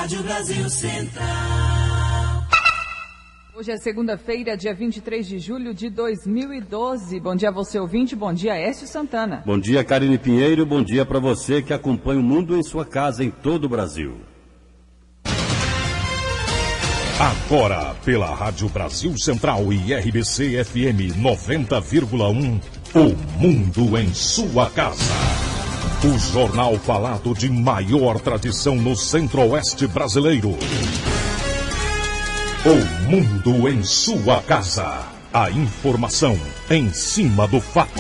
Rádio Brasil Central. Hoje é segunda-feira, dia 23 de julho de 2012. Bom dia a você, ouvinte. Bom dia, Écio Santana. Bom dia, Karine Pinheiro. Bom dia para você que acompanha o mundo em sua casa em todo o Brasil. Agora, pela Rádio Brasil Central e RBC FM 90,1, o mundo em sua casa. O jornal falado de maior tradição no Centro-Oeste brasileiro. O mundo em sua casa. A informação em cima do fato.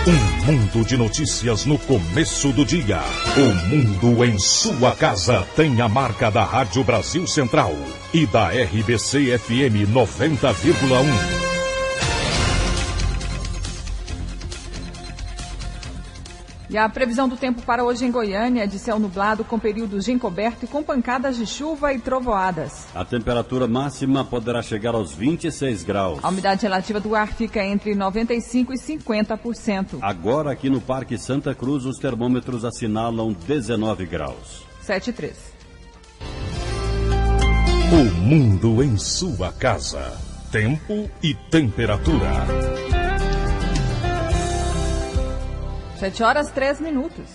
Um mundo de notícias no começo do dia. O mundo em sua casa tem a marca da Rádio Brasil Central e da RBC FM 90,1. E a previsão do tempo para hoje em Goiânia é de céu nublado com períodos de encoberto e com pancadas de chuva e trovoadas. A temperatura máxima poderá chegar aos 26 graus. A umidade relativa do ar fica entre 95% e 50%. Agora aqui no Parque Santa Cruz os termômetros assinalam 19 graus. 7,3. O mundo em sua casa. Tempo e temperatura. 7 horas 3 minutos.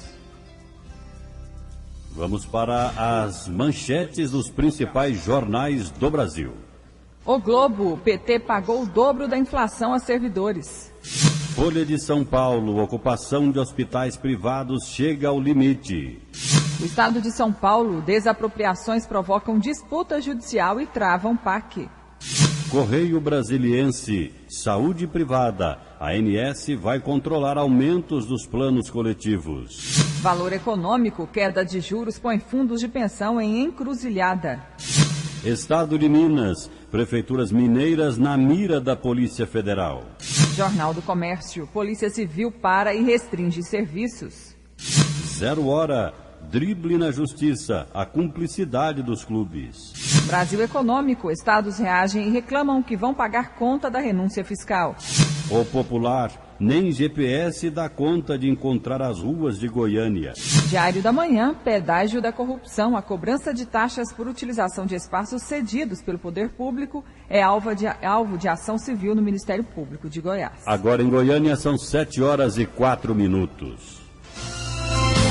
Vamos para as manchetes dos principais jornais do Brasil. O Globo, PT pagou o dobro da inflação a servidores. Folha de São Paulo, ocupação de hospitais privados chega ao limite. O estado de São Paulo, desapropriações provocam disputa judicial e travam PAC. Correio Brasiliense, saúde privada. A ANS vai controlar aumentos dos planos coletivos. Valor econômico, queda de juros põe fundos de pensão em encruzilhada. Estado de Minas, prefeituras mineiras na mira da Polícia Federal. Jornal do Comércio, Polícia Civil para e restringe serviços. 0 hora, drible na justiça, a cumplicidade dos clubes. Brasil Econômico, estados reagem e reclamam que vão pagar conta da renúncia fiscal. O Popular, nem GPS dá conta de encontrar as ruas de Goiânia. Diário da Manhã, pedágio da corrupção. A cobrança de taxas por utilização de espaços cedidos pelo poder público é alvo de ação civil no Ministério Público de Goiás. Agora em Goiânia são 7 horas e 4 minutos.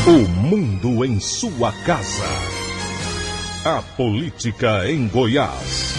O mundo em sua casa. A política em Goiás.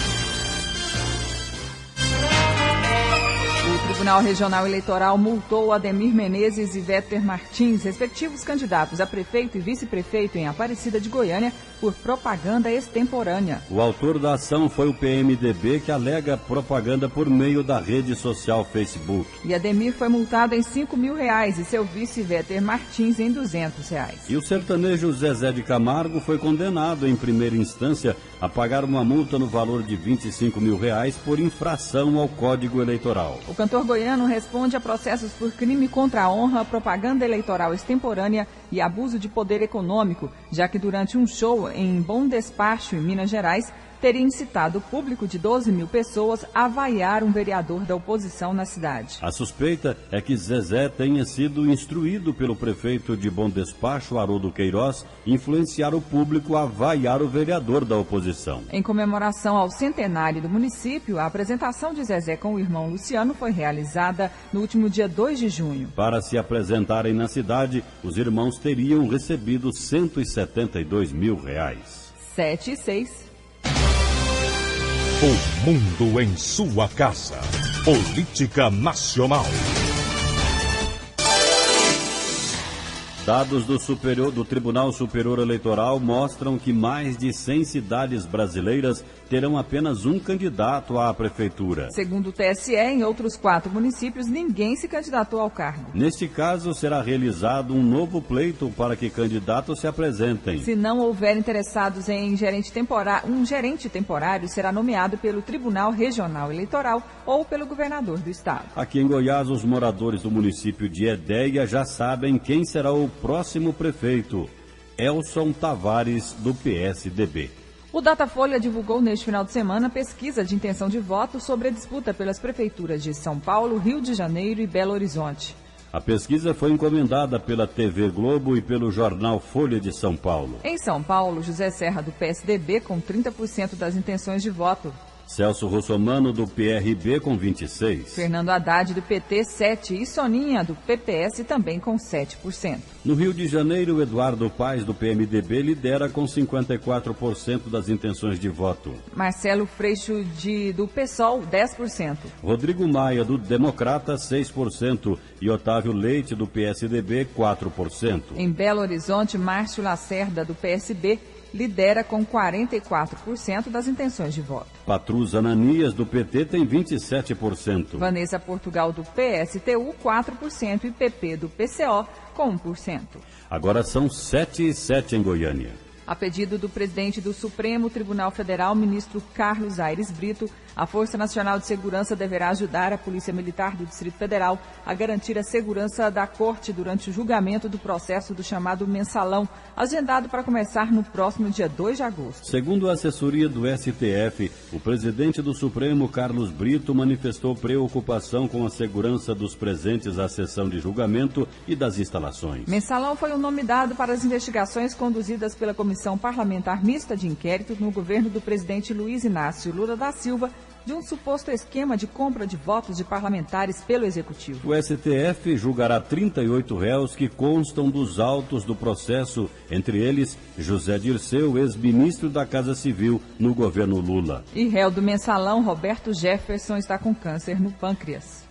O Tribunal Regional Eleitoral multou Ademir Menezes e Véter Martins, respectivos candidatos a prefeito e vice-prefeito em Aparecida de Goiânia, por propaganda extemporânea. O autor da ação foi o PMDB, que alega propaganda por meio da rede social Facebook. E Ademir foi multado em R$5.000 e seu vice Véter Martins em R$200. E o sertanejo Zezé de Camargo foi condenado em primeira instância a pagar uma multa no valor de R$25.000 por infração ao Código Eleitoral. O cantor goiano responde a processos por crime contra a honra, propaganda eleitoral extemporânea e abuso de poder econômico, já que durante um show em Bom Despacho, em Minas Gerais, teria incitado o público de 12.000 pessoas a vaiar um vereador da oposição na cidade. A suspeita é que Zezé tenha sido instruído pelo prefeito de Bom Despacho, Haroldo Queiroz, influenciar o público a vaiar o vereador da oposição. Em comemoração ao centenário do município, a apresentação de Zezé com o irmão Luciano foi realizada no último dia 2 de junho. Para se apresentarem na cidade, os irmãos teriam recebido R$172.000. 7,6. O mundo em sua casa. Política nacional. Dados do Tribunal Superior Eleitoral mostram que mais de 100 cidades brasileiras terão apenas um candidato à prefeitura. Segundo o TSE, em outros 4 municípios, ninguém se candidatou ao cargo. Neste caso, será realizado um novo pleito para que candidatos se apresentem. Se não houver interessados em um gerente temporário será nomeado pelo Tribunal Regional Eleitoral ou pelo governador do estado. Aqui em Goiás, os moradores do município de Edéia já sabem quem será o próximo prefeito: Elson Tavares, do PSDB. O Datafolha divulgou neste final de semana pesquisa de intenção de voto sobre a disputa pelas prefeituras de São Paulo, Rio de Janeiro e Belo Horizonte. A pesquisa foi encomendada pela TV Globo e pelo jornal Folha de São Paulo. Em São Paulo, José Serra, do PSDB, com 30% das intenções de voto. Celso Russomano, do PRB, com 26%. Fernando Haddad, do PT, 7%. E Soninha, do PPS, também com 7%. No Rio de Janeiro, Eduardo Paes, do PMDB, lidera com 54% das intenções de voto. Marcelo Freixo, do PSOL, 10%. Rodrigo Maia, do Democrata, 6%. E Otávio Leite, do PSDB, 4%. Em Belo Horizonte, Márcio Lacerda, do PSB, lidera com 44% das intenções de voto. Patrus Ananias, do PT, tem 27%. Vanessa Portugal, do PSTU, 4%. E PP, do PCO, com 1%. Agora são 7h07 em Goiânia. A pedido do presidente do Supremo Tribunal Federal, ministro Carlos Aires Brito, a Força Nacional de Segurança deverá ajudar a Polícia Militar do Distrito Federal a garantir a segurança da Corte durante o julgamento do processo do chamado Mensalão, agendado para começar no próximo dia 2 de agosto. Segundo a assessoria do STF, o presidente do Supremo, Carlos Brito, manifestou preocupação com a segurança dos presentes à sessão de julgamento e das instalações. Mensalão foi o nome dado para as investigações conduzidas pela Comissão Parlamentar Mista de Inquérito no governo do presidente Luiz Inácio Lula da Silva, de um suposto esquema de compra de votos de parlamentares pelo Executivo. O STF julgará 38 réus que constam dos autos do processo, entre eles José Dirceu, ex-ministro da Casa Civil no governo Lula. E réu do Mensalão, Roberto Jefferson, está com câncer no pâncreas.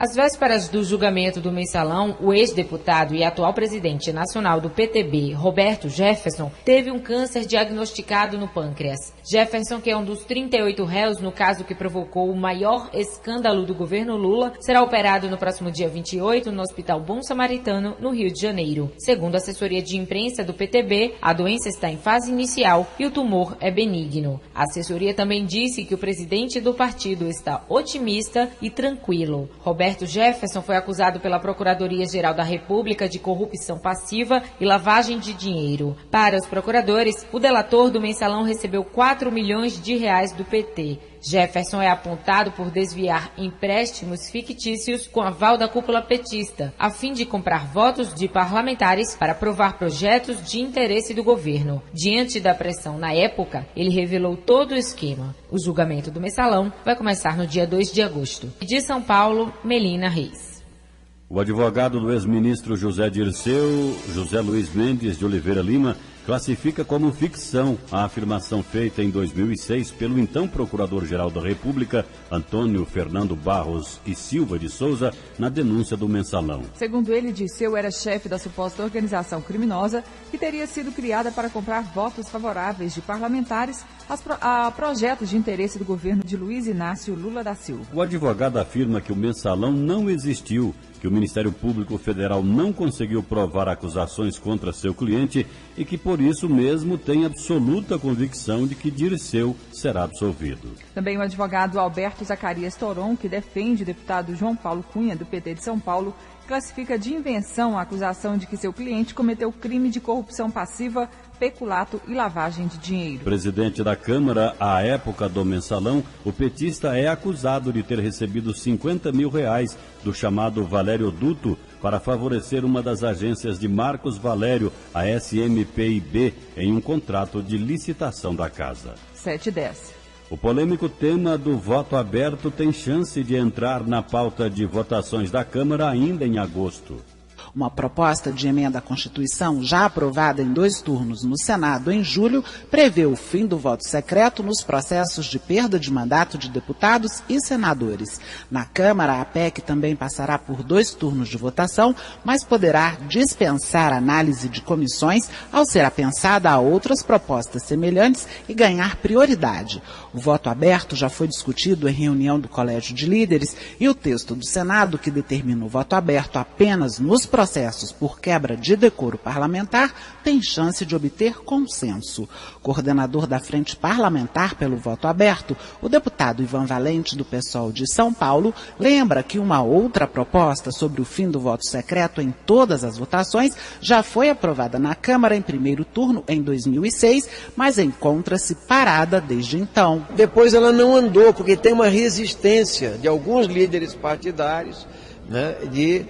Às vésperas do julgamento do Mensalão, o ex-deputado e atual presidente nacional do PTB, Roberto Jefferson, teve um câncer diagnosticado no pâncreas. Jefferson, que é um dos 38 réus no caso que provocou o maior escândalo do governo Lula, será operado no próximo dia 28 no Hospital Bom Samaritano, no Rio de Janeiro. Segundo a assessoria de imprensa do PTB, a doença está em fase inicial e o tumor é benigno. A assessoria também disse que o presidente do partido está otimista e tranquilo. Roberto Jefferson foi acusado pela Procuradoria-Geral da República de corrupção passiva e lavagem de dinheiro. Para os procuradores, o delator do Mensalão recebeu 4 milhões de reais do PT. Jefferson é apontado por desviar empréstimos fictícios com aval da cúpula petista, a fim de comprar votos de parlamentares para aprovar projetos de interesse do governo. Diante da pressão na época, ele revelou todo o esquema. O julgamento do Mensalão vai começar no dia 2 de agosto. De São Paulo, Melina Reis. O advogado do ex-ministro José Dirceu, José Luiz Mendes de Oliveira Lima, classifica como ficção a afirmação feita em 2006 pelo então Procurador-Geral da República, Antônio Fernando Barros e Silva de Souza, na denúncia do Mensalão. Segundo ele, Dirceu era chefe da suposta organização criminosa que teria sido criada para comprar votos favoráveis de parlamentares a projetos de interesse do governo de Luiz Inácio Lula da Silva. O advogado afirma que o Mensalão não existiu, que o Ministério Público Federal não conseguiu provar acusações contra seu cliente e que, por isso mesmo, tem absoluta convicção de que Dirceu será absolvido. Também o advogado Alberto Zacarias Toron, que defende o deputado João Paulo Cunha, do PT de São Paulo, classifica de invenção a acusação de que seu cliente cometeu crime de corrupção passiva, peculato e lavagem de dinheiro. Presidente da Câmara, à época do Mensalão, o petista é acusado de ter recebido 50 mil reais do chamado Valério Duto para favorecer uma das agências de Marcos Valério, a SMPIB, em um contrato de licitação da casa. 7h10. O polêmico tema do voto aberto tem chance de entrar na pauta de votações da Câmara ainda em agosto. Uma proposta de emenda à Constituição, já aprovada em 2 turnos no Senado em julho, prevê o fim do voto secreto nos processos de perda de mandato de deputados e senadores. Na Câmara, a PEC também passará por 2 turnos de votação, mas poderá dispensar análise de comissões ao ser apensada a outras propostas semelhantes e ganhar prioridade. O voto aberto já foi discutido em reunião do Colégio de Líderes e o texto do Senado, que determina o voto aberto apenas nos processos por quebra de decoro parlamentar, tem chance de obter consenso. Coordenador da Frente Parlamentar pelo Voto Aberto, o deputado Ivan Valente, do PSOL de São Paulo, lembra que uma outra proposta sobre o fim do voto secreto em todas as votações já foi aprovada na Câmara em primeiro turno em 2006, mas encontra-se parada desde então. Depois ela não andou, porque tem uma resistência de alguns líderes partidários né, de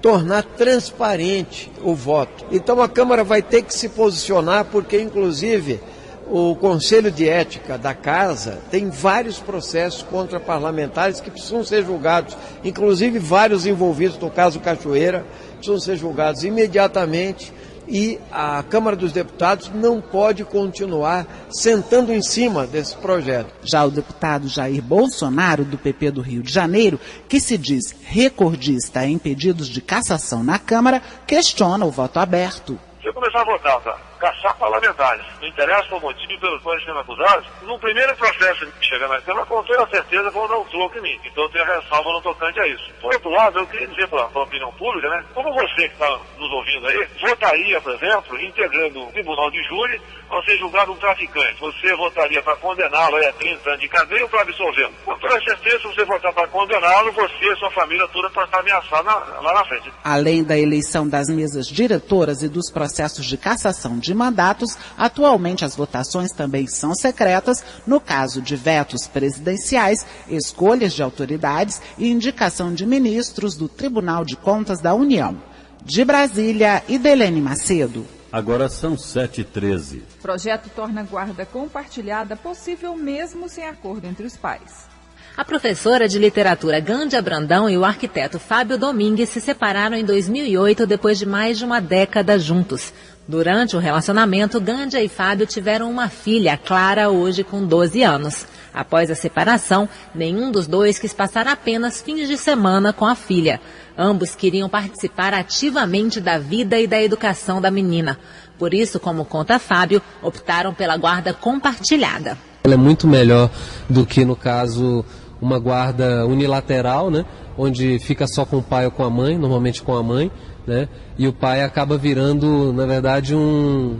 tornar transparente o voto. Então a Câmara vai ter que se posicionar, porque inclusive o Conselho de Ética da Casa tem vários processos contra parlamentares que precisam ser julgados, inclusive vários envolvidos no caso Cachoeira, precisam ser julgados imediatamente, e a Câmara dos Deputados não pode continuar sentando em cima desse projeto. Já o deputado Jair Bolsonaro, do PP do Rio de Janeiro, que se diz recordista em pedidos de cassação na Câmara, questiona o voto aberto. Se eu começar a votar para caçar parlamentares, não interessa o motivo pelos quais sendo acusados, no primeiro processo que chegar na Câmara, com toda certeza vão dar um troco em mim. Então eu tenho a ressalva no tocante a isso. Por outro lado, eu queria dizer para a opinião pública, né? Como você que está nos ouvindo aí, votaria, por exemplo, integrando o tribunal de júri ao ser julgado um traficante. Você votaria para condená-lo a 30 anos de cadeia ou para absolvê-lo? Com toda certeza, se você votar para condená-lo, você e sua família toda pode estar ameaçada lá na frente. Além da eleição das mesas diretoras e dos processos de cassação de mandatos, atualmente as votações também são secretas no caso de vetos presidenciais, escolhas de autoridades e indicação de ministros do Tribunal de Contas da União. De Brasília, Idelene Macedo. Agora são 7h13. Projeto torna guarda compartilhada possível mesmo sem acordo entre os pais. A professora de literatura Gândia Brandão e o arquiteto Fábio Domingues se separaram em 2008 depois de mais de uma década juntos. Durante o relacionamento, Gândia e Fábio tiveram uma filha, Clara, hoje com 12 anos. Após a separação, nenhum dos dois quis passar apenas fins de semana com a filha. Ambos queriam participar ativamente da vida e da educação da menina. Por isso, como conta Fábio, optaram pela guarda compartilhada. Ela é muito melhor do que, no caso, uma guarda unilateral, né? Onde fica só com o pai ou com a mãe, normalmente com a mãe, né? E o pai acaba virando, na verdade, um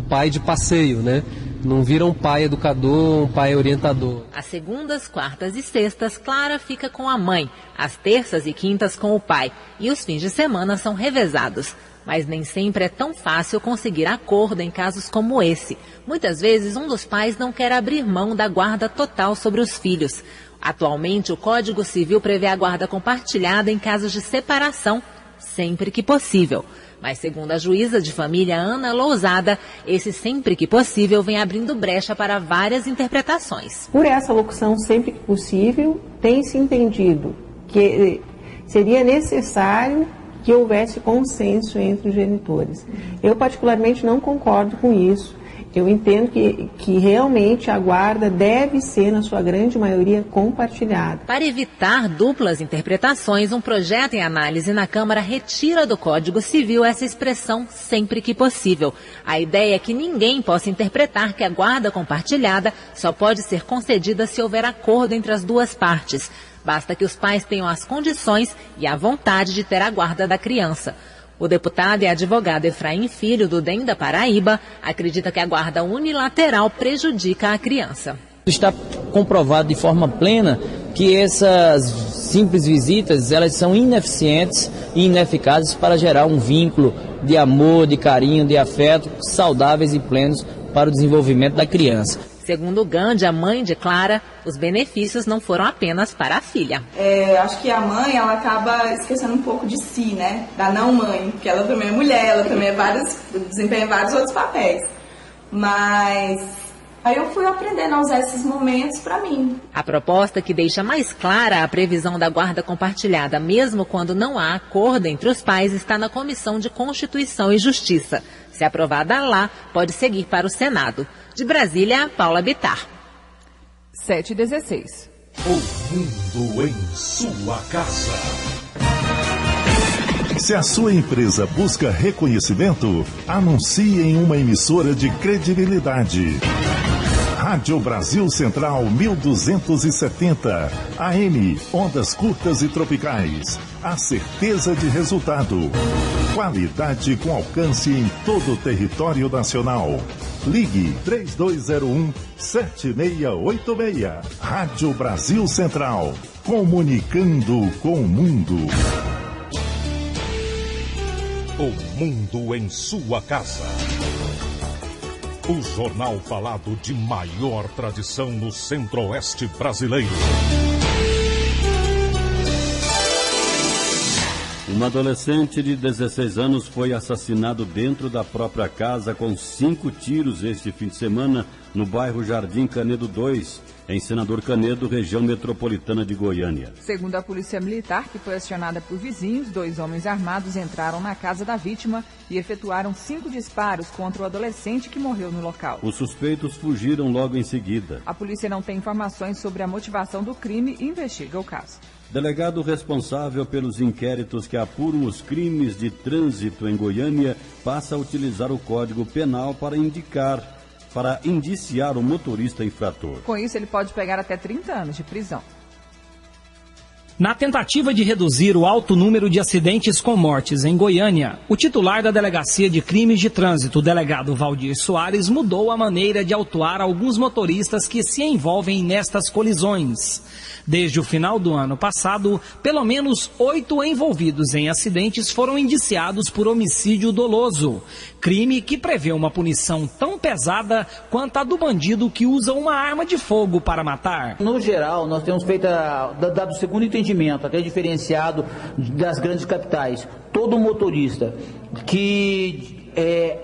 pai de passeio, né? Não vira um pai educador, um pai orientador. Às segundas, quartas e sextas, Clara fica com a mãe. Às terças e quintas com o pai. E os fins de semana são revezados. Mas nem sempre é tão fácil conseguir acordo em casos como esse. Muitas vezes um dos pais não quer abrir mão da guarda total sobre os filhos. Atualmente, o Código Civil prevê a guarda compartilhada em casos de separação, sempre que possível. Mas, segundo a juíza de família Ana Lousada, esse sempre que possível vem abrindo brecha para várias interpretações. Por essa locução, sempre que possível, tem-se entendido que seria necessário que houvesse consenso entre os genitores. Eu, particularmente, não concordo com isso. Eu entendo que realmente a guarda deve ser, na sua grande maioria, compartilhada. Para evitar duplas interpretações, um projeto em análise na Câmara retira do Código Civil essa expressão sempre que possível. A ideia é que ninguém possa interpretar que a guarda compartilhada só pode ser concedida se houver acordo entre as duas partes. Basta que os pais tenham as condições e a vontade de ter a guarda da criança. O deputado e advogado Efraim Filho, do DEM da Paraíba, acredita que a guarda unilateral prejudica a criança. Está comprovado de forma plena que essas simples visitas, elas são ineficientes e ineficazes para gerar um vínculo de amor, de carinho, de afeto, saudáveis e plenos para o desenvolvimento da criança. Segundo Gândia, a mãe de Clara, os benefícios não foram apenas para a filha. Acho que a mãe, ela acaba esquecendo um pouco de si, né? Da não mãe, porque ela também é mulher, ela também desempenha vários outros papéis. Mas aí eu fui aprendendo a usar esses momentos para mim. A proposta que deixa mais clara a previsão da guarda compartilhada, mesmo quando não há acordo entre os pais, está na Comissão de Constituição e Justiça. Se aprovada lá, pode seguir para o Senado. De Brasília, Paula Bittar. 7h16. O mundo em sua casa. Se a sua empresa busca reconhecimento, anuncie em uma emissora de credibilidade. Rádio Brasil Central 1270, AM, ondas curtas e tropicais. A certeza de resultado. Qualidade com alcance em todo o território nacional. Ligue 3201-7686. Rádio Brasil Central. Comunicando com o mundo. O mundo em sua casa. O jornal falado de maior tradição no Centro-Oeste brasileiro. Uma adolescente de 16 anos foi assassinado dentro da própria casa com 5 tiros este fim de semana no bairro Jardim Canedo 2, em Senador Canedo, região metropolitana de Goiânia. Segundo a Polícia Militar, que foi acionada por vizinhos, 2 homens armados entraram na casa da vítima e efetuaram 5 disparos contra o adolescente que morreu no local. Os suspeitos fugiram logo em seguida. A polícia não tem informações sobre a motivação do crime e investiga o caso. Delegado responsável pelos inquéritos que apuram os crimes de trânsito em Goiânia passa a utilizar o Código Penal para indiciar o motorista infrator. Com isso, ele pode pegar até 30 anos de prisão. Na tentativa de reduzir o alto número de acidentes com mortes em Goiânia, o titular da Delegacia de Crimes de Trânsito, o delegado Valdir Soares, mudou a maneira de autuar alguns motoristas que se envolvem nestas colisões. Desde o final do ano passado, pelo menos 8 envolvidos em acidentes foram indiciados por homicídio doloso, crime que prevê uma punição tão pesada quanto a do bandido que usa uma arma de fogo para matar. No geral, nós temos feito, dado o segundo entendimento, até diferenciado das grandes capitais, todo motorista que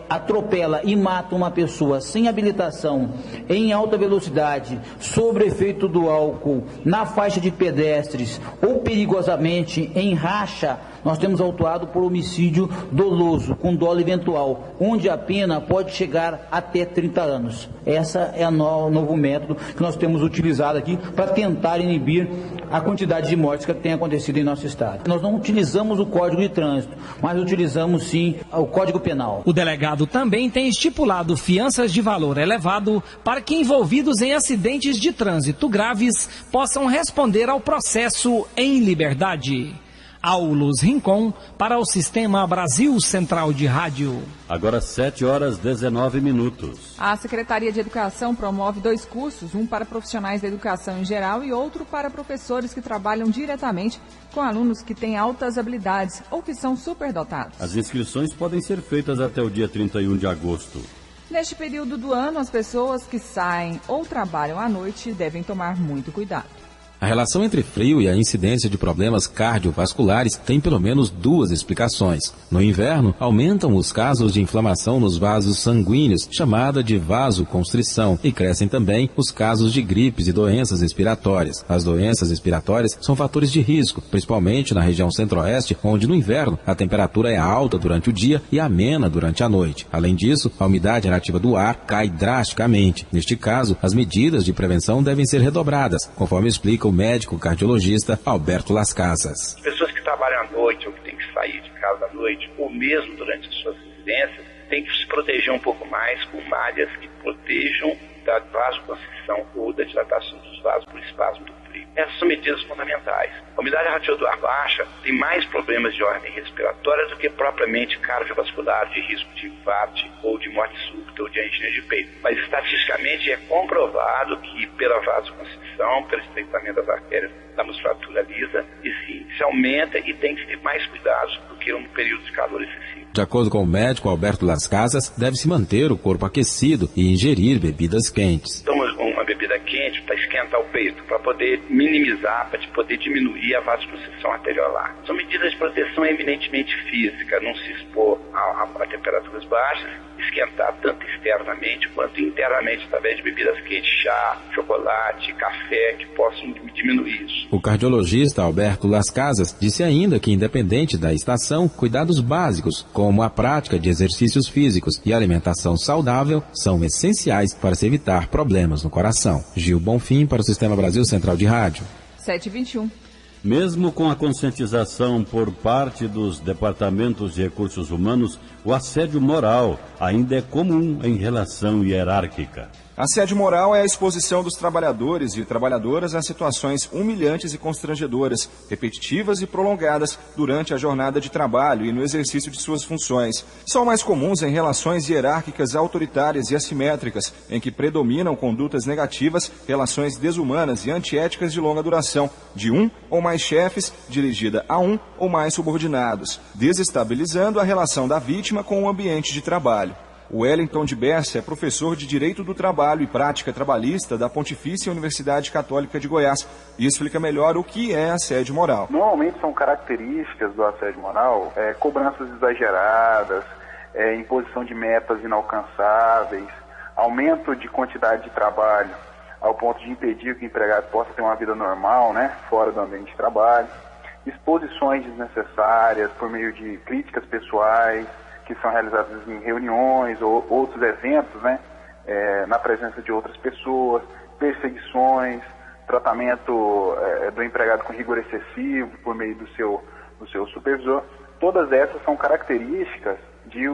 atropela e mata uma pessoa sem habilitação, em alta velocidade, sob efeito do álcool, na faixa de pedestres ou perigosamente em racha, nós temos autuado por homicídio doloso, com dolo eventual, onde a pena pode chegar até 30 anos. Essa é o novo método que nós temos utilizado aqui para tentar inibir a quantidade de mortes que tem acontecido em nosso estado. Nós não utilizamos o Código de Trânsito, mas utilizamos sim o Código Penal. O delegado também tem estipulado fianças de valor elevado para que envolvidos em acidentes de trânsito graves possam responder ao processo em liberdade. Aulus Rincon para o Sistema Brasil Central de Rádio. Agora 7h19. A Secretaria de Educação promove 2 cursos, um para profissionais da educação em geral e outro para professores que trabalham diretamente com alunos que têm altas habilidades ou que são superdotados. As inscrições podem ser feitas até o dia 31 de agosto. Neste período do ano, as pessoas que saem ou trabalham à noite devem tomar muito cuidado. A relação entre frio e a incidência de problemas cardiovasculares tem pelo menos 2 explicações. No inverno, aumentam os casos de inflamação nos vasos sanguíneos, chamada de vasoconstrição, e crescem também os casos de gripes e doenças respiratórias. As doenças respiratórias são fatores de risco, principalmente na região centro-oeste, onde no inverno a temperatura é alta durante o dia e amena durante a noite. Além disso, a umidade relativa do ar cai drasticamente. Neste caso, as medidas de prevenção devem ser redobradas, conforme explica o médico cardiologista Alberto Las Casas. As pessoas que trabalham à noite ou que têm que sair de casa à noite, ou mesmo durante as suas residências, têm que se proteger um pouco mais com malhas que protejam da vasoconstrição ou da dilatação dos vasos por espasmo do frio. Essas são medidas fundamentais. A umidade relativa do ar baixa tem mais problemas de ordem respiratória do que propriamente cardiovascular, de risco de infarto ou de morte súbita ou de angina de peito. Mas estatisticamente é comprovado que pela vasoconstrição, pelo estreitamento das artérias da musculatura lisa, esse índice aumenta e tem que ter mais cuidados do que um período de calor excessivo. De acordo com o médico Alberto Las Casas, deve-se manter o corpo aquecido e ingerir bebidas quentes. Então, uma bebida quente para esquentar o peito, para poder minimizar, para poder diminuir a vasoconstrição arteriolar. São medidas de proteção eminentemente física, não se expor a temperaturas baixas, esquentar tanto externamente quanto internamente através de bebidas quentes, chá, chocolate, café, que possam diminuir isso. O cardiologista Alberto Las Casas disse ainda que, independente da estação, cuidados básicos, como a prática de exercícios físicos e alimentação saudável, são essenciais para se evitar problemas no coração. Gil Bonfim para o Sistema Brasil Central de Rádio. 7h21. Mesmo com a conscientização por parte dos departamentos de recursos humanos, o assédio moral ainda é comum em relação hierárquica. Assédio moral é a exposição dos trabalhadores e trabalhadoras a situações humilhantes e constrangedoras, repetitivas e prolongadas durante a jornada de trabalho e no exercício de suas funções. São mais comuns em relações hierárquicas autoritárias e assimétricas, em que predominam condutas negativas, relações desumanas e antiéticas de longa duração, de um ou mais chefes, dirigida a um ou mais subordinados, desestabilizando a relação da vítima com o ambiente de trabalho. O Wellington de Bercia é professor de Direito do Trabalho e Prática Trabalhista da Pontifícia Universidade Católica de Goiás e explica melhor o que é assédio moral. Normalmente são características do assédio moral, cobranças exageradas, imposição de metas inalcançáveis, aumento de quantidade de trabalho ao ponto de impedir que o empregado possa ter uma vida normal, né, fora do ambiente de trabalho, exposições desnecessárias por meio de críticas pessoais que são realizadas em reuniões ou outros eventos, né, na presença de outras pessoas, perseguições, tratamento do empregado com rigor excessivo por meio do seu supervisor. Todas essas são características de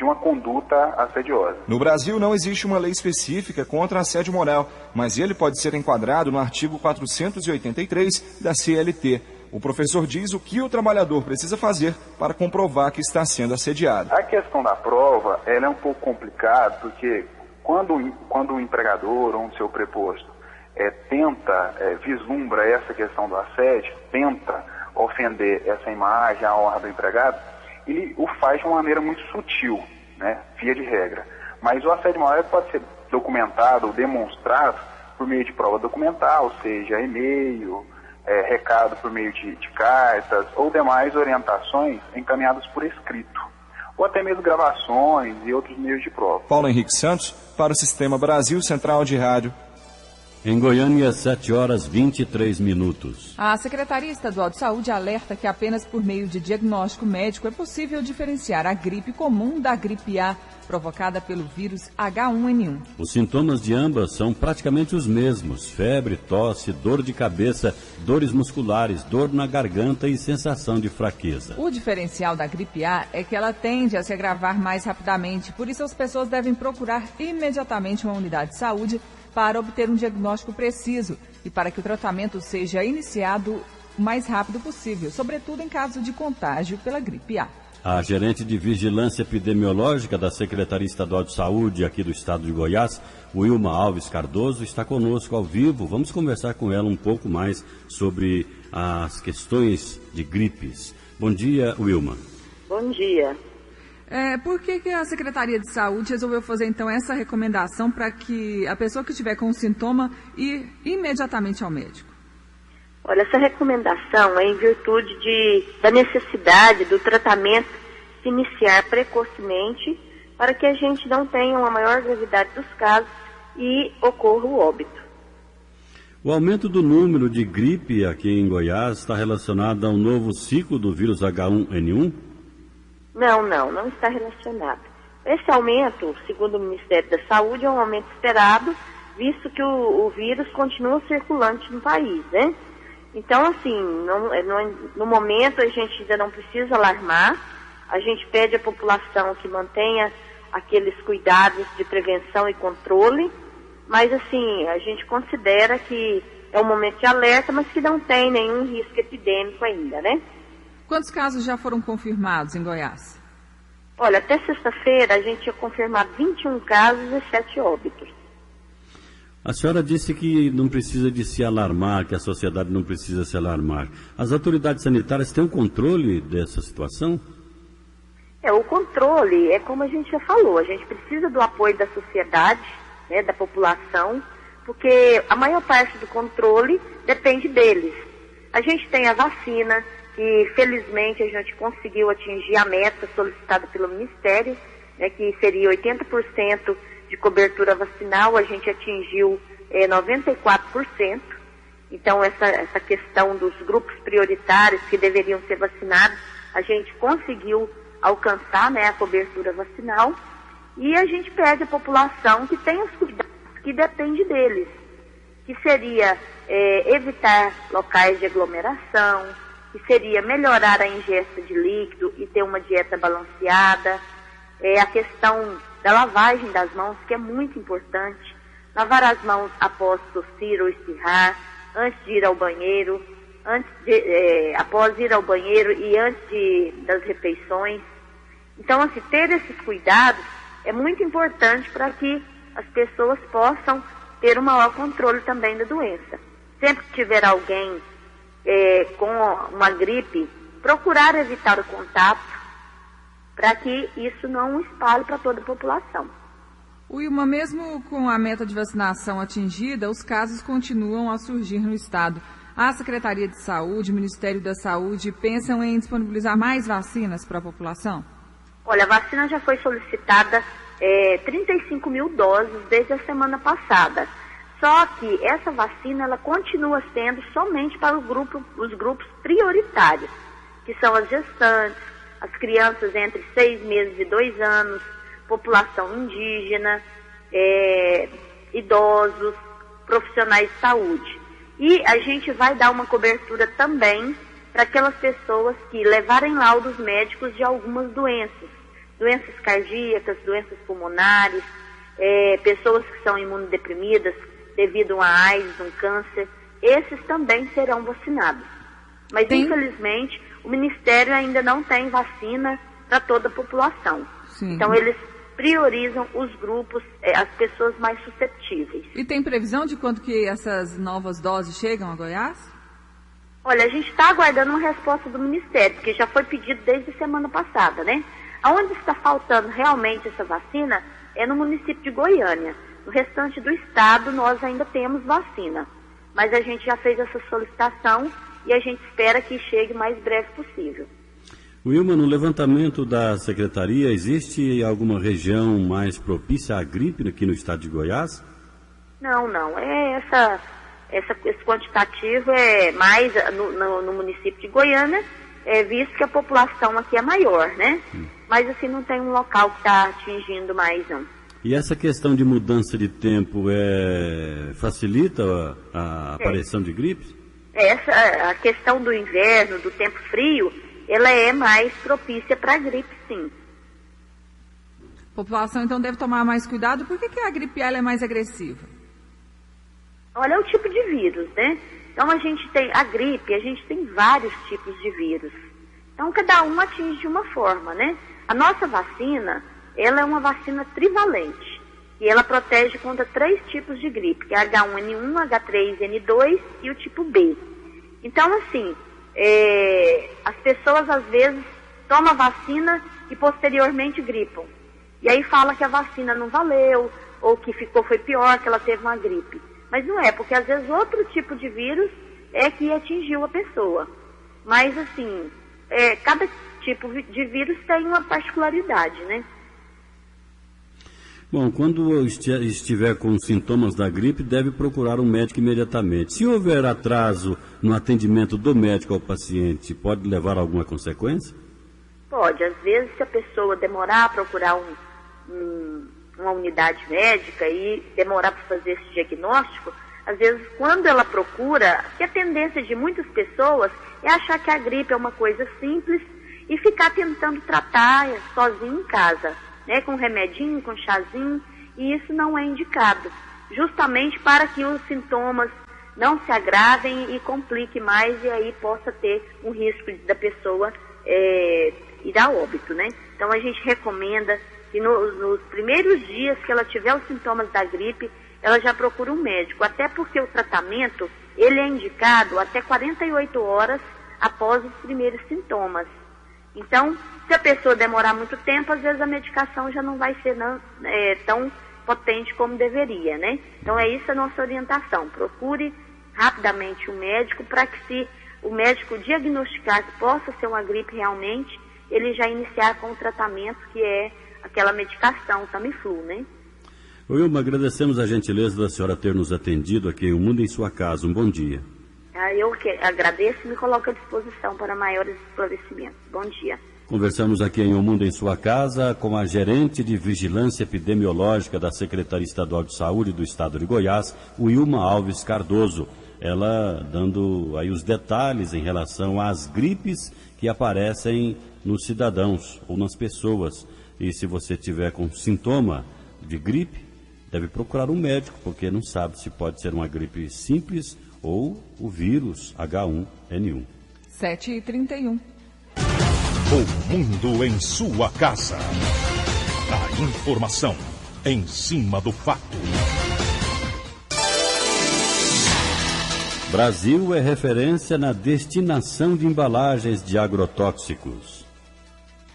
uma conduta assediosa. No Brasil não existe uma lei específica contra assédio moral, mas ele pode ser enquadrado no artigo 483 da CLT. O professor diz o que o trabalhador precisa fazer para comprovar que está sendo assediado. A questão da prova ela é um pouco complicada, porque quando o empregador ou o seu preposto vislumbra essa questão do assédio, tenta ofender essa imagem, a honra do empregado, ele o faz de uma maneira muito sutil, né, via de regra. Mas o assédio moral pode ser documentado ou demonstrado por meio de prova documental, seja e-mail, recado por meio de cartas ou demais orientações encaminhadas por escrito, ou até mesmo gravações e outros meios de prova. Paulo Henrique Santos, para o Sistema Brasil Central de Rádio. Em Goiânia, 7h23. A Secretaria Estadual de Saúde alerta que apenas por meio de diagnóstico médico é possível diferenciar a gripe comum da gripe A, provocada pelo vírus H1N1. Os sintomas de ambas são praticamente os mesmos: febre, tosse, dor de cabeça, dores musculares, dor na garganta e sensação de fraqueza. O diferencial da gripe A é que ela tende a se agravar mais rapidamente, por isso as pessoas devem procurar imediatamente uma unidade de saúde para obter um diagnóstico preciso e para que o tratamento seja iniciado o mais rápido possível, sobretudo em caso de contágio pela gripe A. A gerente de Vigilância Epidemiológica da Secretaria Estadual de Saúde aqui do estado de Goiás, Wilma Alves Cardoso, está conosco ao vivo. Vamos conversar com ela um pouco mais sobre as questões de gripes. Bom dia, Wilma. Bom dia. Por que a Secretaria de Saúde resolveu fazer, então, essa recomendação para que a pessoa que estiver com sintoma ir imediatamente ao médico? Olha, essa recomendação é em virtude da necessidade do tratamento se iniciar precocemente para que a gente não tenha uma maior gravidade dos casos e ocorra o óbito. O aumento do número de gripe aqui em Goiás está relacionado ao novo ciclo do vírus H1N1? Não está relacionado. Esse aumento, segundo o Ministério da Saúde, é um aumento esperado, visto que o vírus continua circulante no país, né? Então, assim, no momento a gente ainda não precisa alarmar, a gente pede à população que mantenha aqueles cuidados de prevenção e controle, mas, assim, a gente considera que é um momento de alerta, mas que não tem nenhum risco epidêmico ainda, né? Quantos casos já foram confirmados em Goiás? Olha, até sexta-feira a gente tinha confirmado 21 casos e 7 óbitos. A senhora disse que não precisa de se alarmar, que a sociedade não precisa se alarmar. As autoridades sanitárias têm o controle dessa situação? O controle é como a gente já falou, a gente precisa do apoio da sociedade, né, da população, porque a maior parte do controle depende deles. A gente tem a vacina, que felizmente a gente conseguiu atingir a meta solicitada pelo Ministério, né, que seria 80% de cobertura vacinal, a gente atingiu 94%. Então essa questão dos grupos prioritários que deveriam ser vacinados, a gente conseguiu alcançar, né, a cobertura vacinal, e a gente pede à população que tenha os cuidados que depende deles, que seria evitar locais de aglomeração, que seria melhorar a ingesta de líquido e ter uma dieta balanceada, a questão da lavagem das mãos, que é muito importante, lavar as mãos após tossir ou espirrar, antes de ir ao banheiro, após ir ao banheiro e antes das refeições. Então, assim, ter esses cuidados é muito importante para que as pessoas possam ter um maior controle também da doença. Sempre que tiver alguém com uma gripe, procurar evitar o contato, para que isso não espalhe para toda a população. Wilma, mesmo com a meta de vacinação atingida, os casos continuam a surgir no estado. A Secretaria de Saúde, o Ministério da Saúde, pensam em disponibilizar mais vacinas para a população? Olha, a vacina já foi solicitada 35 mil doses desde a semana passada. Só que essa vacina ela continua sendo somente para os grupos prioritários, que são as gestantes, as crianças entre 6 meses e 2 anos, população indígena, idosos, profissionais de saúde. E a gente vai dar uma cobertura também para aquelas pessoas que levarem laudos médicos de algumas doenças cardíacas, doenças pulmonares, pessoas que são imunodeprimidas devido a AIDS, um câncer, esses também serão vacinados. Mas, infelizmente, o Ministério ainda não tem vacina para toda a população. Sim. Então, eles priorizam os grupos, as pessoas mais suscetíveis. E tem previsão de quando que essas novas doses chegam a Goiás? Olha, a gente está aguardando uma resposta do Ministério, porque já foi pedido desde a semana passada, né? Aonde está faltando realmente essa vacina é no município de Goiânia. No restante do estado, nós ainda temos vacina. Mas a gente já fez essa solicitação e a gente espera que chegue o mais breve possível. Wilma, no levantamento da Secretaria, existe alguma região mais propícia à gripe aqui no estado de Goiás? Não. Esse quantitativo é mais no município de Goiânia, visto que a população aqui é maior, né? Mas assim, não tem um local que está atingindo mais, não. E essa questão de mudança de tempo facilita a aparição de gripes? A questão do inverno, do tempo frio, ela é mais propícia para a gripe, sim. A população, então, deve tomar mais cuidado. Por que a gripe ela é mais agressiva? Olha, é o tipo de vírus, né? Então, a gente tem vários tipos de vírus. Então, cada um atinge de uma forma, né? A nossa vacina, ela é uma vacina trivalente. E ela protege contra 3 tipos de gripe, que é H1N1, H3N2 e o tipo B. Então, assim, as pessoas, às vezes, tomam a vacina e, posteriormente, gripam. E aí fala que a vacina não valeu, ou que foi pior, que ela teve uma gripe. Mas não é, porque, às vezes, outro tipo de vírus é que atingiu a pessoa. Mas, assim, cada tipo de vírus tem uma particularidade, né? Bom, quando estiver com sintomas da gripe, deve procurar um médico imediatamente. Se houver atraso no atendimento do médico ao paciente, pode levar a alguma consequência? Pode. Às vezes, se a pessoa demorar a procurar uma unidade médica e demorar para fazer esse diagnóstico, às vezes, quando ela procura, que a tendência de muitas pessoas é achar que a gripe é uma coisa simples e ficar tentando tratar sozinho em casa, né, com remedinho, com chazinho, e isso não é indicado, justamente para que os sintomas não se agravem e compliquem mais, e aí possa ter um risco da pessoa ir a óbito, né? Então a gente recomenda que nos primeiros dias que ela tiver os sintomas da gripe, ela já procura um médico, até porque o tratamento, ele é indicado até 48 horas após os primeiros sintomas. Então, se a pessoa demorar muito tempo, às vezes a medicação já não vai ser tão potente como deveria, né? Então, é isso a nossa orientação. Procure rapidamente um médico para que, se o médico diagnosticar que possa ser uma gripe realmente, ele já iniciar com o tratamento que é aquela medicação, Tamiflu, né? Wilma, agradecemos a gentileza da senhora ter nos atendido aqui em O Mundo em Sua Casa. Um bom dia. Eu que agradeço e me coloco à disposição para maiores esclarecimentos. Bom dia. Conversamos aqui em O Mundo em Sua Casa com a gerente de Vigilância Epidemiológica da Secretaria Estadual de Saúde do Estado de Goiás, Wilma Alves Cardoso. Ela dando aí os detalhes em relação às gripes que aparecem nos cidadãos ou nas pessoas. E se você tiver com sintoma de gripe, deve procurar um médico, porque não sabe se pode ser uma gripe simples ou o vírus H1N1. 7h31. O Mundo em Sua Casa. A informação em cima do fato. Brasil é referência na destinação de embalagens de agrotóxicos.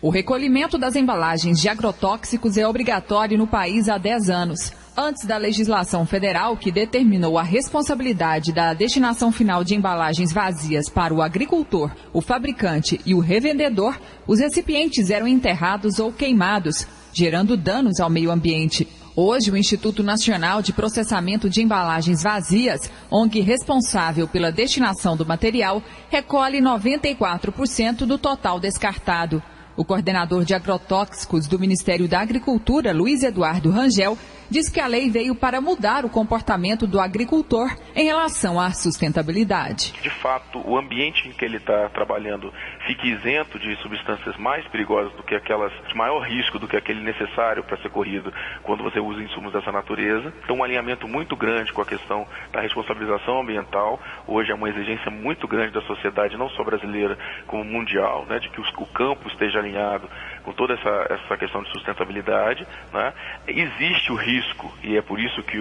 O recolhimento das embalagens de agrotóxicos é obrigatório no país há 10 anos. Antes da legislação federal que determinou a responsabilidade da destinação final de embalagens vazias para o agricultor, o fabricante e o revendedor, os recipientes eram enterrados ou queimados, gerando danos ao meio ambiente. Hoje, o Instituto Nacional de Processamento de Embalagens Vazias, ONG responsável pela destinação do material, recolhe 94% do total descartado. O coordenador de agrotóxicos do Ministério da Agricultura, Luiz Eduardo Rangel, diz que a lei veio para mudar o comportamento do agricultor em relação à sustentabilidade. De fato, o ambiente em que ele está trabalhando fique isento de substâncias mais perigosas do que aquelas de maior risco do que aquele necessário para ser corrido quando você usa insumos dessa natureza. Então, um alinhamento muito grande com a questão da responsabilização ambiental. Hoje é uma exigência muito grande da sociedade, não só brasileira, como mundial, né, de que o campo esteja alinhado com toda essa questão de sustentabilidade, né? Existe o risco, e é por isso que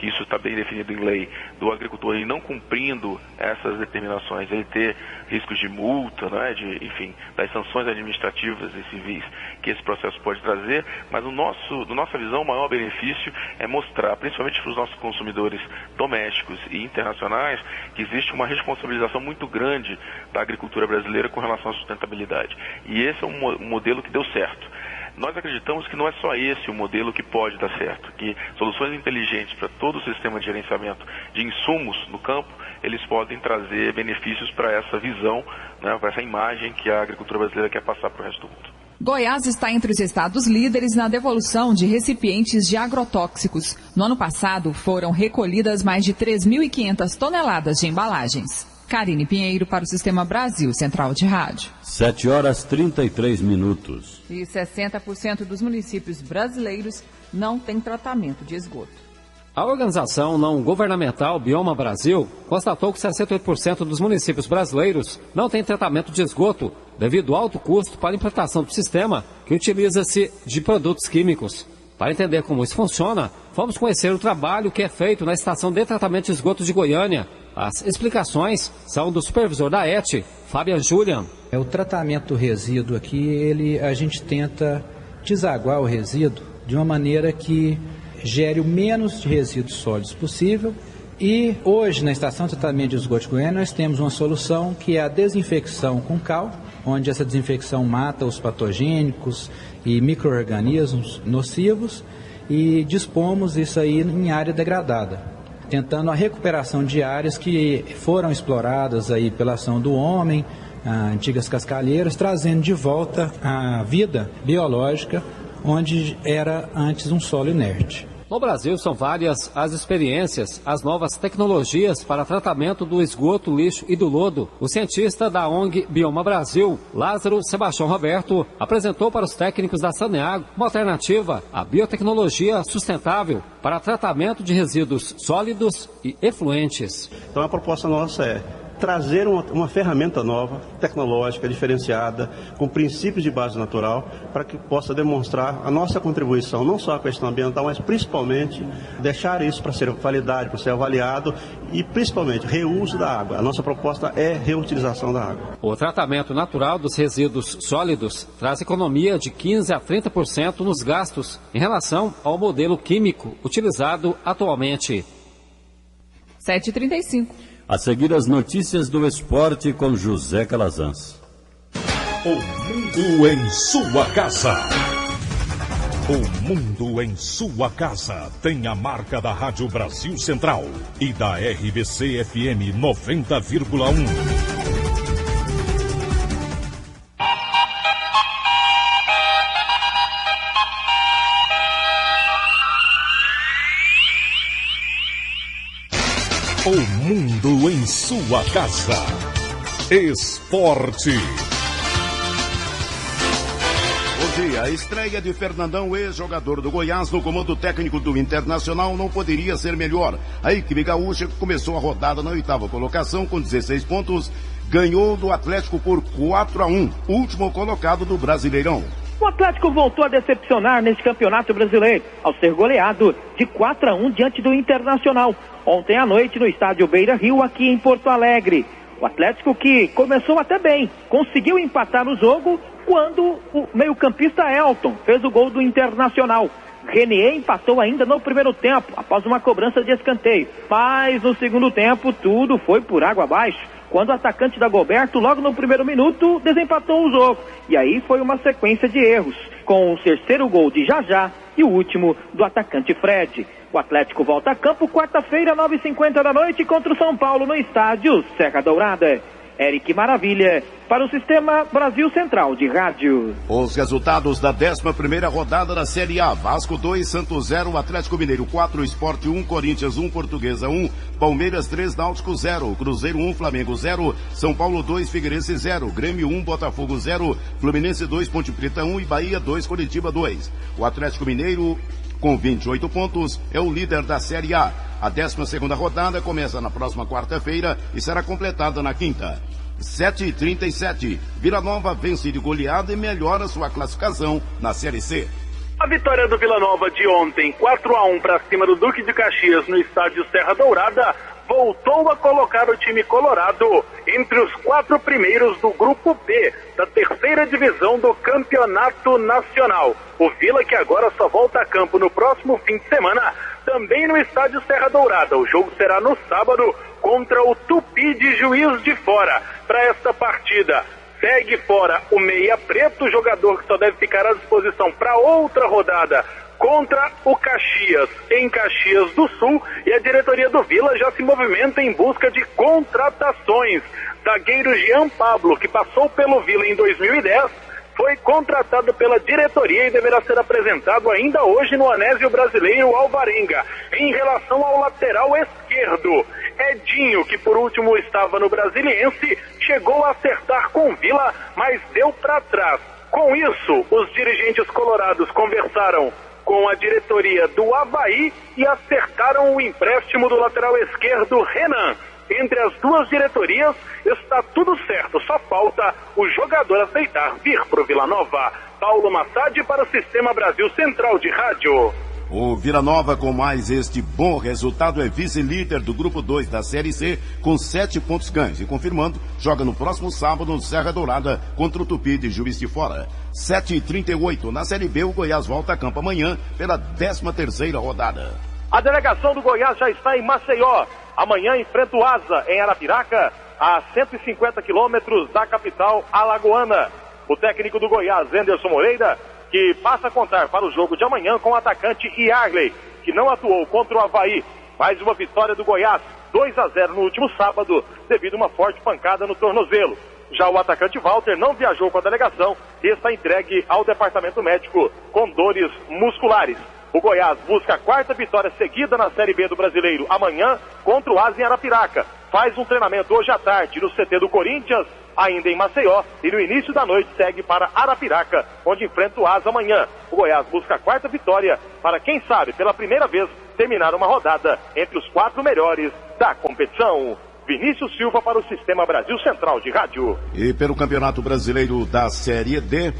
isso está bem definido em lei, do agricultor ele não cumprindo essas determinações, ele ter riscos de multa, né? Enfim, das sanções administrativas e civis que esse processo pode trazer, mas da nossa visão, o maior benefício é mostrar, principalmente para os nossos consumidores domésticos e internacionais, que existe uma responsabilização muito grande da agricultura brasileira com relação à sustentabilidade. E esse é um modelo que deu certo. Nós acreditamos que não é só esse o modelo que pode dar certo, que soluções inteligentes para todo o sistema de gerenciamento de insumos no campo, eles podem trazer benefícios para essa visão, né, para essa imagem que a agricultura brasileira quer passar para o resto do mundo. Goiás está entre os estados líderes na devolução de recipientes de agrotóxicos. No ano passado, foram recolhidas mais de 3.500 toneladas de embalagens. Karine Pinheiro para o Sistema Brasil Central de Rádio. 7h33. E 60% dos municípios brasileiros não têm tratamento de esgoto. A organização não governamental Bioma Brasil constatou que 68% dos municípios brasileiros não têm tratamento de esgoto devido ao alto custo para a implantação do sistema que utiliza-se de produtos químicos. Para entender como isso funciona, vamos conhecer o trabalho que é feito na Estação de Tratamento de Esgoto de Goiânia. As explicações são do supervisor da ET, Fabian Julian. O tratamento do resíduo aqui, a gente tenta desaguar o resíduo de uma maneira que gere o menos de resíduos sólidos possível. E hoje, na Estação de Tratamento de Esgoto de Goiânia, nós temos uma solução que é a desinfecção com cal, onde essa desinfecção mata os patogênicos e micro-organismos nocivos, e dispomos isso aí em área degradada, tentando a recuperação de áreas que foram exploradas aí pela ação do homem, antigas cascalheiras, trazendo de volta a vida biológica onde era antes um solo inerte. No Brasil, são várias as experiências, as novas tecnologias para tratamento do esgoto, lixo e do lodo. O cientista da ONG Bioma Brasil, Lázaro Sebastião Roberto, apresentou para os técnicos da Saneago uma alternativa à biotecnologia sustentável para tratamento de resíduos sólidos e efluentes. Então a proposta nossa é trazer uma ferramenta nova, tecnológica, diferenciada, com princípios de base natural, para que possa demonstrar a nossa contribuição, não só à questão ambiental, mas principalmente deixar isso para ser validado, para ser avaliado e principalmente reuso da água. A nossa proposta é reutilização da água. O tratamento natural dos resíduos sólidos traz economia de 15% a 30% nos gastos em relação ao modelo químico utilizado atualmente. 7h35. A seguir, as notícias do esporte com José Calazans. O mundo em sua casa. O mundo em sua casa tem a marca da Rádio Brasil Central e da RBC FM 90,1. O mundo em sua casa. Esporte. Bom dia. A estreia de Fernandão, ex-jogador do Goiás, no comando técnico do Internacional, não poderia ser melhor. A equipe gaúcha começou a rodada na 8ª colocação com 16 pontos. Ganhou do Atlético por 4-1, último colocado do Brasileirão. O Atlético voltou a decepcionar nesse campeonato brasileiro, ao ser goleado de 4-1 diante do Internacional, ontem à noite no estádio Beira-Rio, aqui em Porto Alegre. O Atlético que começou até bem, conseguiu empatar o jogo quando o meio-campista Elton fez o gol do Internacional. Renier empatou ainda no primeiro tempo, após uma cobrança de escanteio. Mas no segundo tempo tudo foi por água abaixo, quando o atacante Dagoberto, logo no primeiro minuto, desempatou o jogo. E aí foi uma sequência de erros, com o terceiro gol de Jajá e o último do atacante Fred. O Atlético volta a campo quarta-feira, 9h50 da noite, contra o São Paulo, no estádio Serra Dourada. Eric Maravilha, para o Sistema Brasil Central de Rádio. Os resultados da 11ª rodada da Série A: Vasco 2, Santos 0, Atlético Mineiro 4, Sport 1, Corinthians 1, Portuguesa 1, Palmeiras 3, Náutico 0, Cruzeiro 1, Flamengo 0, São Paulo 2, Figueirense 0, Grêmio 1, Botafogo 0, Fluminense 2, Ponte Preta 1 e Bahia 2, Coritiba 2. O Atlético Mineiro, com 28 pontos, é o líder da Série A. A 12ª rodada começa na próxima quarta-feira e será completada na quinta. 7h37, Vila Nova vence de goleada e melhora sua classificação na Série C. A vitória do Vila Nova de ontem, 4-1 para cima do Duque de Caxias no estádio Serra Dourada, voltou a colocar o time colorado entre os 4 primeiros do Grupo B, da 3ª divisão do Campeonato Nacional. O Vila, que agora só volta a campo no próximo fim de semana, também no estádio Serra Dourada. O jogo será no sábado contra o Tupi de Juiz de Fora. Para esta partida, segue fora o Meia Preto, jogador que só deve ficar à disposição para outra rodada contra o Caxias, em Caxias do Sul, e a diretoria do Vila já se movimenta em busca de contratações. Zagueiro Jean Pablo, que passou pelo Vila em 2010, foi contratado pela diretoria e deverá ser apresentado ainda hoje no Anésio Brasileiro Alvarenga. Em relação ao lateral esquerdo, Edinho, que por último estava no Brasiliense, chegou a acertar com o Vila, mas deu para trás. Com isso, os dirigentes colorados conversaram com a diretoria do Avaí e acertaram o empréstimo do lateral esquerdo Renan. Entre as duas diretorias está tudo certo, só falta o jogador aceitar vir para o Vila Nova. Paulo Massad para o Sistema Brasil Central de Rádio. O Vila Nova, com mais este bom resultado, é vice-líder do Grupo 2 da Série C, com 7 pontos ganhos. E confirmando, joga no próximo sábado no Serra Dourada contra o Tupi de Juiz de Fora. 7h38, na Série B, o Goiás volta a campo amanhã pela 13ª rodada. A delegação do Goiás já está em Maceió. Amanhã enfrenta o Asa, em Arapiraca, a 150 quilômetros da capital alagoana. O técnico do Goiás, Anderson Moreira, que passa a contar para o jogo de amanhã com o atacante Yarley, que não atuou contra o Avaí. Mais uma vitória do Goiás, 2-0 no último sábado, devido a uma forte pancada no tornozelo. Já o atacante Walter não viajou com a delegação e está entregue ao departamento médico com dores musculares. O Goiás busca a 4ª vitória seguida na Série B do Brasileiro amanhã contra o Asa em Arapiraca. Faz um treinamento hoje à tarde no CT do Corinthians, ainda em Maceió, e no início da noite segue para Arapiraca, onde enfrenta o Asa amanhã. O Goiás busca a 4ª vitória para, quem sabe, pela primeira vez, terminar uma rodada entre os 4 melhores da competição. Vinícius Silva para o Sistema Brasil Central de Rádio. E pelo Campeonato Brasileiro da Série D,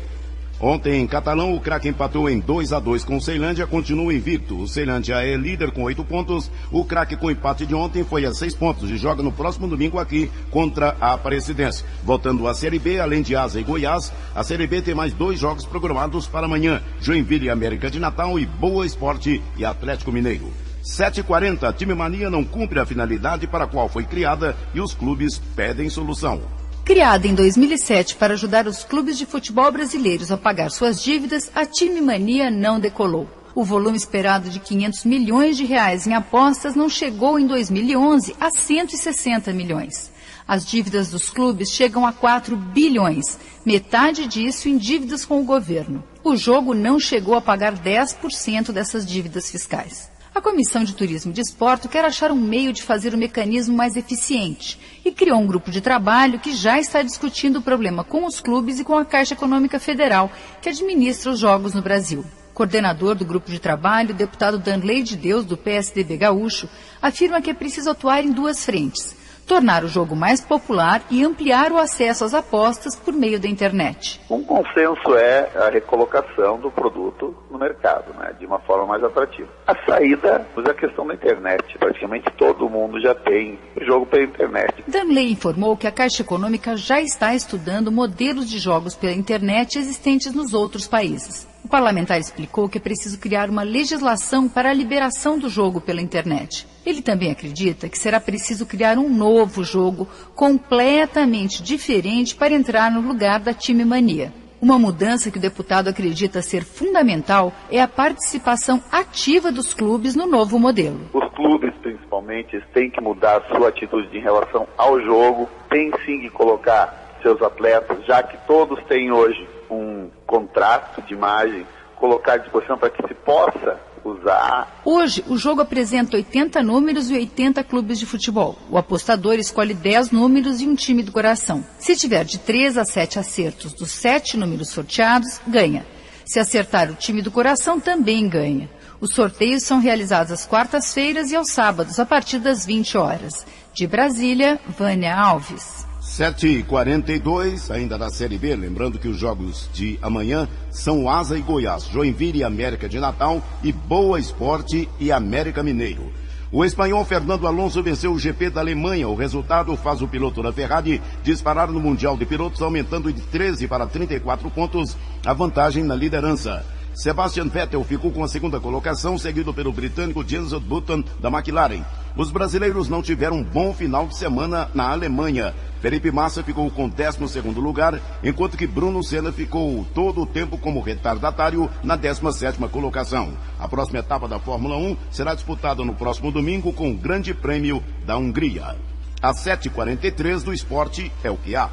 ontem em Catalão, o Craque empatou em 2-2 com o Ceilândia, continua invicto. O Ceilândia é líder com 8 pontos. O Craque, com o empate de ontem, foi a 6 pontos e joga no próximo domingo aqui contra a Aparecidense. Voltando à Série B, além de Asa e Goiás, a Série B tem mais 2 jogos programados para amanhã: Joinville e América de Natal e Boa Esporte e Atlético Mineiro. 7h40, Time Mania não cumpre a finalidade para a qual foi criada e os clubes pedem solução. Criada em 2007 para ajudar os clubes de futebol brasileiros a pagar suas dívidas, a Time Mania não decolou. O volume esperado de 500 milhões de reais em apostas não chegou em 2011 a 160 milhões. As dívidas dos clubes chegam a 4 bilhões, metade disso em dívidas com o governo. O jogo não chegou a pagar 10% dessas dívidas fiscais. A Comissão de Turismo e Desporto quer achar um meio de fazer o mecanismo mais eficiente e criou um grupo de trabalho que já está discutindo o problema com os clubes e com a Caixa Econômica Federal, que administra os jogos no Brasil. Coordenador do grupo de trabalho, o deputado Danley de Deus, do PSDB gaúcho, afirma que é preciso atuar em 2 frentes: tornar o jogo mais popular e ampliar o acesso às apostas por meio da internet. Um consenso é a recolocação do produto no mercado, né, de uma forma mais atrativa. A saída é a questão da internet. Praticamente todo mundo já tem jogo pela internet. Danley informou que a Caixa Econômica já está estudando modelos de jogos pela internet existentes nos outros países. O parlamentar explicou que é preciso criar uma legislação para a liberação do jogo pela internet. Ele também acredita que será preciso criar um novo jogo completamente diferente para entrar no lugar da Time Mania. Uma mudança que o deputado acredita ser fundamental é a participação ativa dos clubes no novo modelo. Os clubes, principalmente, têm que mudar a sua atitude em relação ao jogo, têm sim que colocar seus atletas, já que todos têm hoje um contrato de imagem, colocar à disposição para que se possa usar. Hoje, o jogo apresenta 80 números e 80 clubes de futebol. O apostador escolhe 10 números e um time do coração. Se tiver de 3 a 7 acertos dos 7 números sorteados, ganha. Se acertar o time do coração, também ganha. Os sorteios são realizados às quartas-feiras e aos sábados, a partir das 20 horas. De Brasília, Vânia Alves. 7h42, ainda da Série B, lembrando que os jogos de amanhã são Asa e Goiás, Joinville e América de Natal e Boa Esporte e América Mineiro. O espanhol Fernando Alonso venceu o GP da Alemanha. O resultado faz o piloto da Ferrari disparar no Mundial de Pilotos, aumentando de 13 para 34 pontos a vantagem na liderança. Sebastian Vettel ficou com a segunda colocação, seguido pelo britânico Jenson Button da McLaren. Os brasileiros não tiveram um bom final de semana na Alemanha. Felipe Massa ficou com 12º lugar, enquanto que Bruno Senna ficou todo o tempo como retardatário na 17ª colocação. A próxima etapa da Fórmula 1 será disputada no próximo domingo com o Grande Prêmio da Hungria. Às 7h43 do esporte é o que há.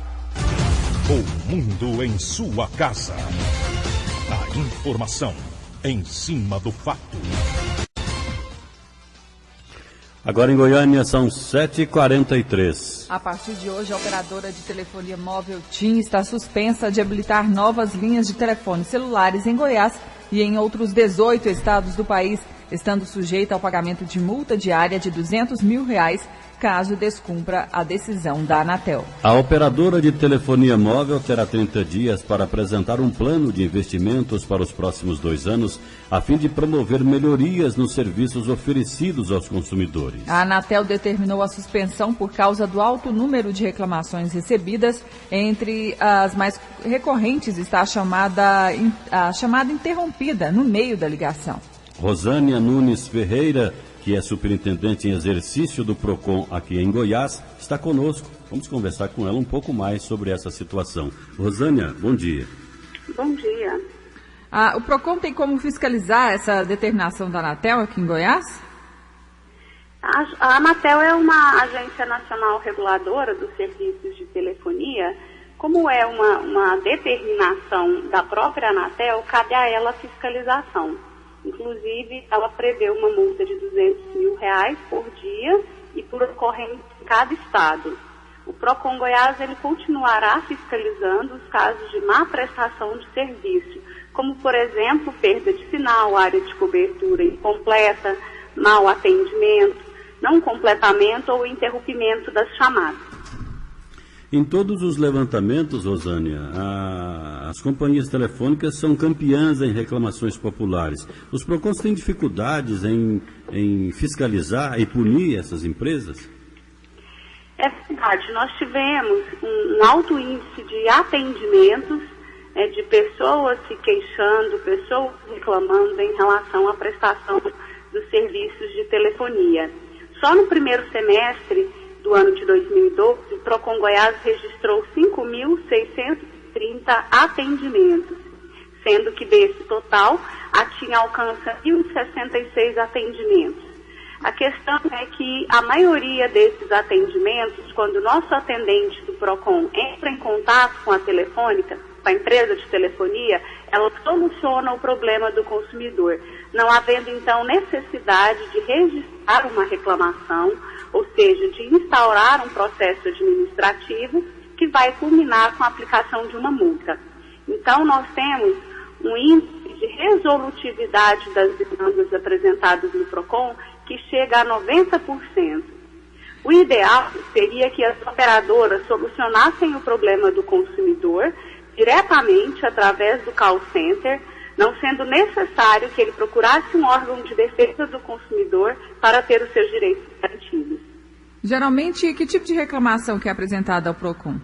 O mundo em sua casa. A informação em cima do fato. Agora em Goiânia são 7h43. A partir de hoje, a operadora de telefonia móvel TIM está suspensa de habilitar novas linhas de telefones celulares em Goiás e em outros 18 estados do país, estando sujeita ao pagamento de multa diária de R$200 mil, caso descumpra a decisão da Anatel. A operadora de telefonia móvel terá 30 dias para apresentar um plano de investimentos para os próximos 2 anos, a fim de promover melhorias nos serviços oferecidos aos consumidores. A Anatel determinou a suspensão por causa do alto número de reclamações recebidas. Entre as mais recorrentes está a chamada interrompida no meio da ligação. Rosânia Nunes Ferreira, que é superintendente em exercício do PROCON aqui em Goiás, está conosco. Vamos conversar com ela um pouco mais sobre essa situação. Rosânia, bom dia. Bom dia. O PROCON tem como fiscalizar essa determinação da Anatel aqui em Goiás? A Anatel é uma agência nacional reguladora dos serviços de telefonia. Como é uma determinação da própria Anatel, cabe a ela a fiscalização. Inclusive, ela prevê uma multa de R$200 mil por dia e por ocorrência em cada estado. O PROCON Goiás ele continuará fiscalizando os casos de má prestação de serviço, como, por exemplo, perda de sinal, área de cobertura incompleta, mau atendimento, não completamento ou interrompimento das chamadas. Em todos os levantamentos, Rosânia, as companhias telefônicas são campeãs em reclamações populares. Os PROCONs têm dificuldades em fiscalizar e punir essas empresas? É verdade. Nós tivemos um alto índice de atendimentos, de pessoas se queixando, pessoas reclamando em relação à prestação dos serviços de telefonia. Só no primeiro semestre do ano de 2012, o PROCON Goiás registrou 5.630 atendimentos, sendo que desse total, a TIM alcança 1.066 atendimentos. A questão é que a maioria desses atendimentos, quando o nosso atendente do PROCON entra em contato com a telefônica, com a empresa de telefonia, ela soluciona o problema do consumidor, não havendo então necessidade de registrar uma reclamação, ou seja, de instaurar um processo administrativo que vai culminar com a aplicação de uma multa. Então, nós temos um índice de resolutividade das demandas apresentadas no PROCON que chega a 90%. O ideal seria que as operadoras solucionassem o problema do consumidor diretamente através do call center, não sendo necessário que ele procurasse um órgão de defesa do consumidor para ter os seus direitos garantidos. Geralmente, que tipo de reclamação que é apresentada ao PROCON?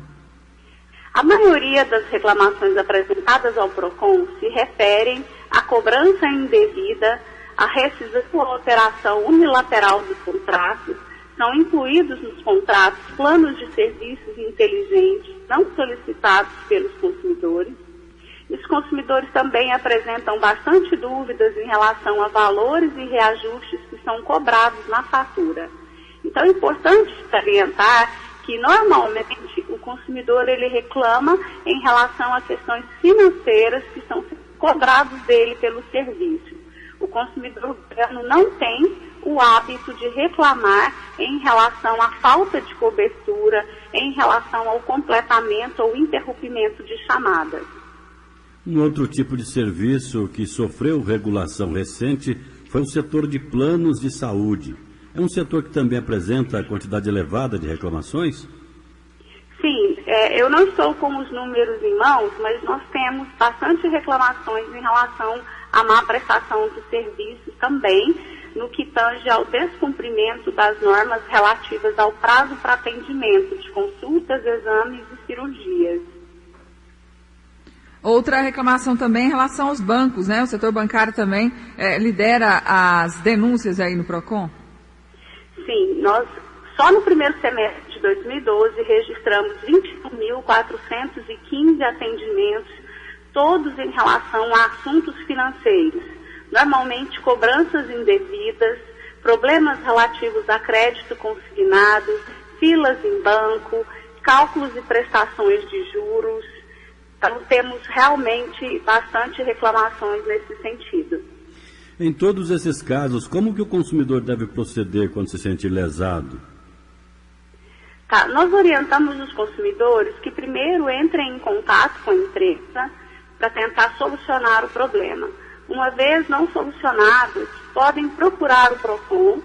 A maioria das reclamações apresentadas ao PROCON se referem à cobrança indevida, à rescisão ou alteração unilateral dos contratos. São incluídos nos contratos planos de serviços inteligentes não solicitados pelos consumidores. Os consumidores também apresentam bastante dúvidas em relação a valores e reajustes que são cobrados na fatura. Então é importante salientar que normalmente o consumidor ele reclama em relação a questões financeiras que são cobrados dele pelo serviço. O consumidor não tem o hábito de reclamar em relação à falta de cobertura, em relação ao completamento ou interrompimento de chamadas. Um outro tipo de serviço que sofreu regulação recente foi o setor de planos de saúde. É um setor que também apresenta quantidade elevada de reclamações? Sim, eu não estou com os números em mãos, mas nós temos bastante reclamações em relação à má prestação dos serviços também, no que tange ao descumprimento das normas relativas ao prazo para atendimento de consultas, exames e cirurgias. Outra reclamação também em relação aos bancos, né? O setor bancário também lidera as denúncias aí no PROCON? Sim, nós só no primeiro semestre de 2012 registramos 21.415 atendimentos, todos em relação a assuntos financeiros. Normalmente cobranças indevidas, problemas relativos a crédito consignado, filas em banco, cálculos e prestações de juros. Então temos realmente bastante reclamações nesse sentido. Em todos esses casos, como que o consumidor deve proceder quando se sente lesado? Nós orientamos os consumidores que primeiro entrem em contato com a empresa para tentar solucionar o problema. Uma vez não solucionado, podem procurar o PROCON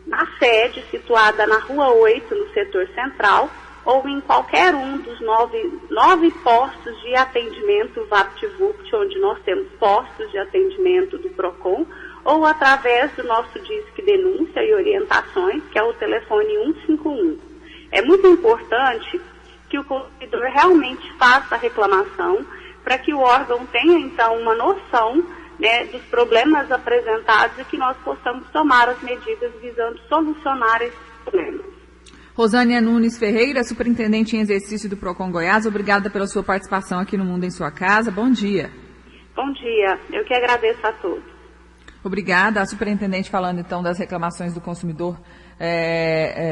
na sede situada na Rua 8, no setor central, ou em qualquer um dos nove postos de atendimento VaptVupt, onde nós temos postos de atendimento do PROCON, ou através do nosso Disque Denúncia e Orientações, que é o telefone 151. É muito importante que o consumidor realmente faça a reclamação, para que o órgão tenha, então, uma noção, né, dos problemas apresentados e que nós possamos tomar as medidas visando solucionar esses problemas. Rosânia Nunes Ferreira, superintendente em exercício do PROCON Goiás, obrigada pela sua participação aqui no Mundo em Sua Casa. Bom dia. Bom dia, eu que agradeço a todos. Obrigada. A superintendente falando então das reclamações do consumidor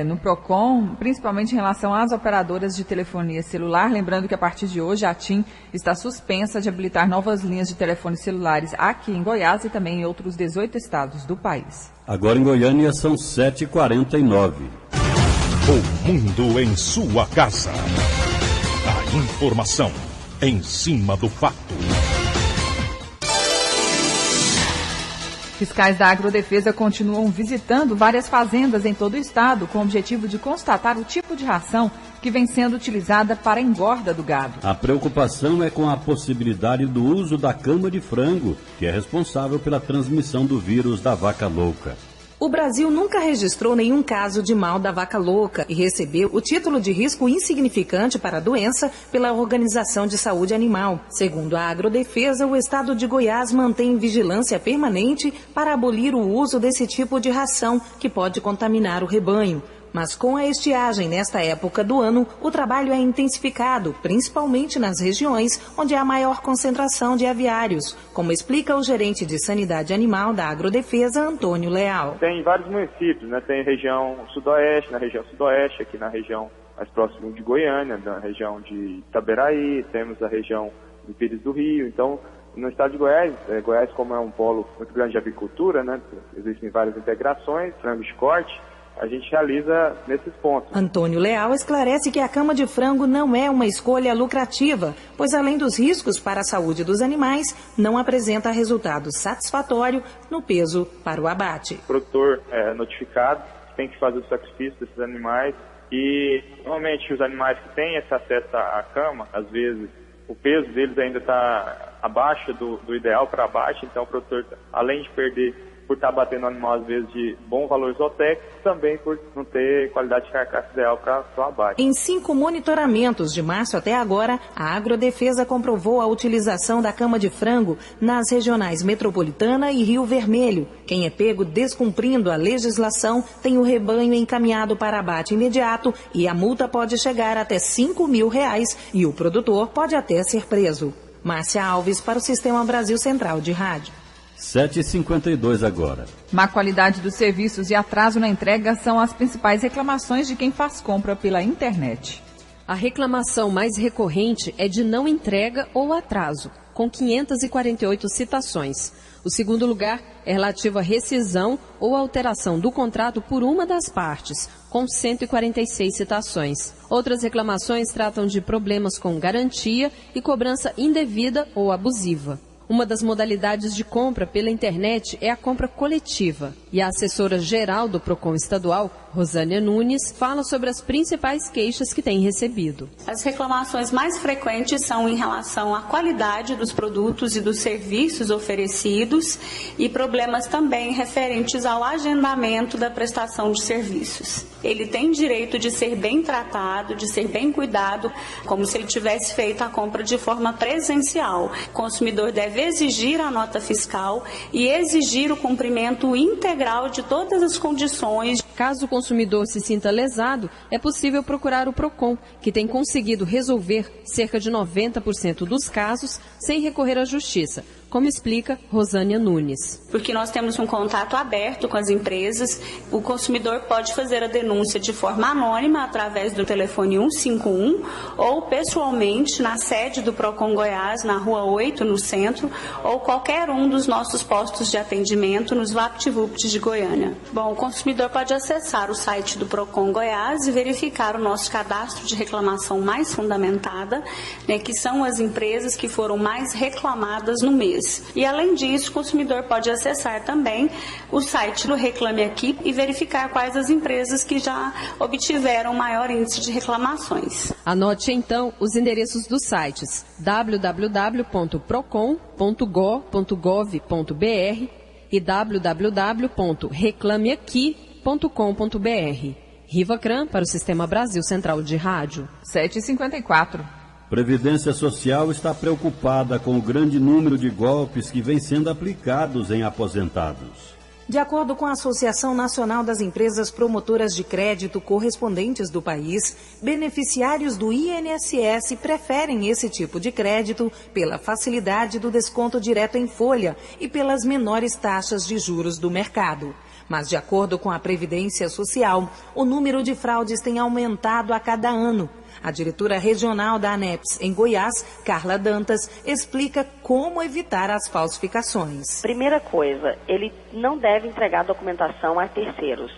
no PROCON, principalmente em relação às operadoras de telefonia celular. Lembrando que a partir de hoje a TIM está suspensa de habilitar novas linhas de telefones celulares aqui em Goiás e também em outros 18 estados do país. Agora em Goiânia são 7h49. O Mundo em Sua Casa. A informação em cima do fato. Fiscais da Agrodefesa continuam visitando várias fazendas em todo o estado com o objetivo de constatar o tipo de ração que vem sendo utilizada para a engorda do gado. A preocupação é com a possibilidade do uso da cama de frango, que é responsável pela transmissão do vírus da vaca louca. O Brasil nunca registrou nenhum caso de mal da vaca louca e recebeu o título de risco insignificante para a doença pela Organização de Saúde Animal. Segundo a Agrodefesa, o estado de Goiás mantém vigilância permanente para abolir o uso desse tipo de ração que pode contaminar o rebanho. Mas com a estiagem nesta época do ano, o trabalho é intensificado, principalmente nas regiões onde há maior concentração de aviários, como explica o gerente de Sanidade Animal da Agrodefesa, Antônio Leal. Tem vários municípios, né? Tem região sudoeste, na região sudoeste, aqui na região mais próxima de Goiânia, na região de Itaberaí, temos a região de Pires do Rio. Então, no estado de Goiás, Goiás como é um polo muito grande de avicultura, né? Existem várias integrações, frango de corte, a gente realiza nesses pontos. Antônio Leal esclarece que a cama de frango não é uma escolha lucrativa, pois além dos riscos para a saúde dos animais, não apresenta resultado satisfatório no peso para o abate. O produtor é notificado tem que fazer o sacrifício desses animais. E normalmente os animais que têm esse acesso à cama, às vezes o peso deles ainda está abaixo do ideal para baixo, então o produtor, além de perder por estar batendo animal às vezes de bom valor zootécnico, também por não ter qualidade de carcaça ideal para o abate. Em 5 monitoramentos de março até agora, a Agrodefesa comprovou a utilização da cama de frango nas regionais Metropolitana e Rio Vermelho. Quem é pego descumprindo a legislação tem o rebanho encaminhado para abate imediato e a multa pode chegar até R$5.000 e o produtor pode até ser preso. Márcia Alves para o Sistema Brasil Central de Rádio. 7h52 agora. Má qualidade dos serviços e atraso na entrega são as principais reclamações de quem faz compra pela internet. A reclamação mais recorrente é de não entrega ou atraso, com 548 citações. O segundo lugar é relativo à rescisão ou alteração do contrato por uma das partes, com 146 citações. Outras reclamações tratam de problemas com garantia e cobrança indevida ou abusiva. Uma das modalidades de compra pela internet é a compra coletiva. E a assessora-geral do PROCON estadual, Rosânia Nunes, fala sobre as principais queixas que tem recebido. As reclamações mais frequentes são em relação à qualidade dos produtos e dos serviços oferecidos e problemas também referentes ao agendamento da prestação de serviços. Ele tem direito de ser bem tratado, de ser bem cuidado, como se ele tivesse feito a compra de forma presencial. O consumidor deve exigir a nota fiscal e exigir o cumprimento integral de todas as condições. Caso o consumidor se sinta lesado, é possível procurar o PROCON, que tem conseguido resolver cerca de 90% dos casos sem recorrer à justiça, como explica Rosânia Nunes. Porque nós temos um contato aberto com as empresas, o consumidor pode fazer a denúncia de forma anônima através do telefone 151 ou pessoalmente na sede do PROCON Goiás, na Rua 8, no centro, ou qualquer um dos nossos postos de atendimento nos VaptVupt de Goiânia. Bom, o consumidor pode acessar o site do PROCON Goiás e verificar o nosso cadastro de reclamação mais fundamentada, né, que são as empresas que foram mais reclamadas no mês. E além disso, o consumidor pode acessar também o site do Reclame Aqui e verificar quais as empresas que já obtiveram maior índice de reclamações. Anote então os endereços dos sites www.procon.go.gov.br e www.reclameaqui.com.br. Riva Cran para o Sistema Brasil Central de Rádio. 7h54. Previdência Social está preocupada com o grande número de golpes que vem sendo aplicados em aposentados. De acordo com a Associação Nacional das Empresas Promotoras de Crédito Correspondentes do país, beneficiários do INSS preferem esse tipo de crédito pela facilidade do desconto direto em folha e pelas menores taxas de juros do mercado. Mas, de acordo com a Previdência Social, o número de fraudes tem aumentado a cada ano. A diretora regional da ANEPS em Goiás, Carla Dantas, explica como evitar as falsificações. Primeira coisa, ele não deve entregar documentação a terceiros,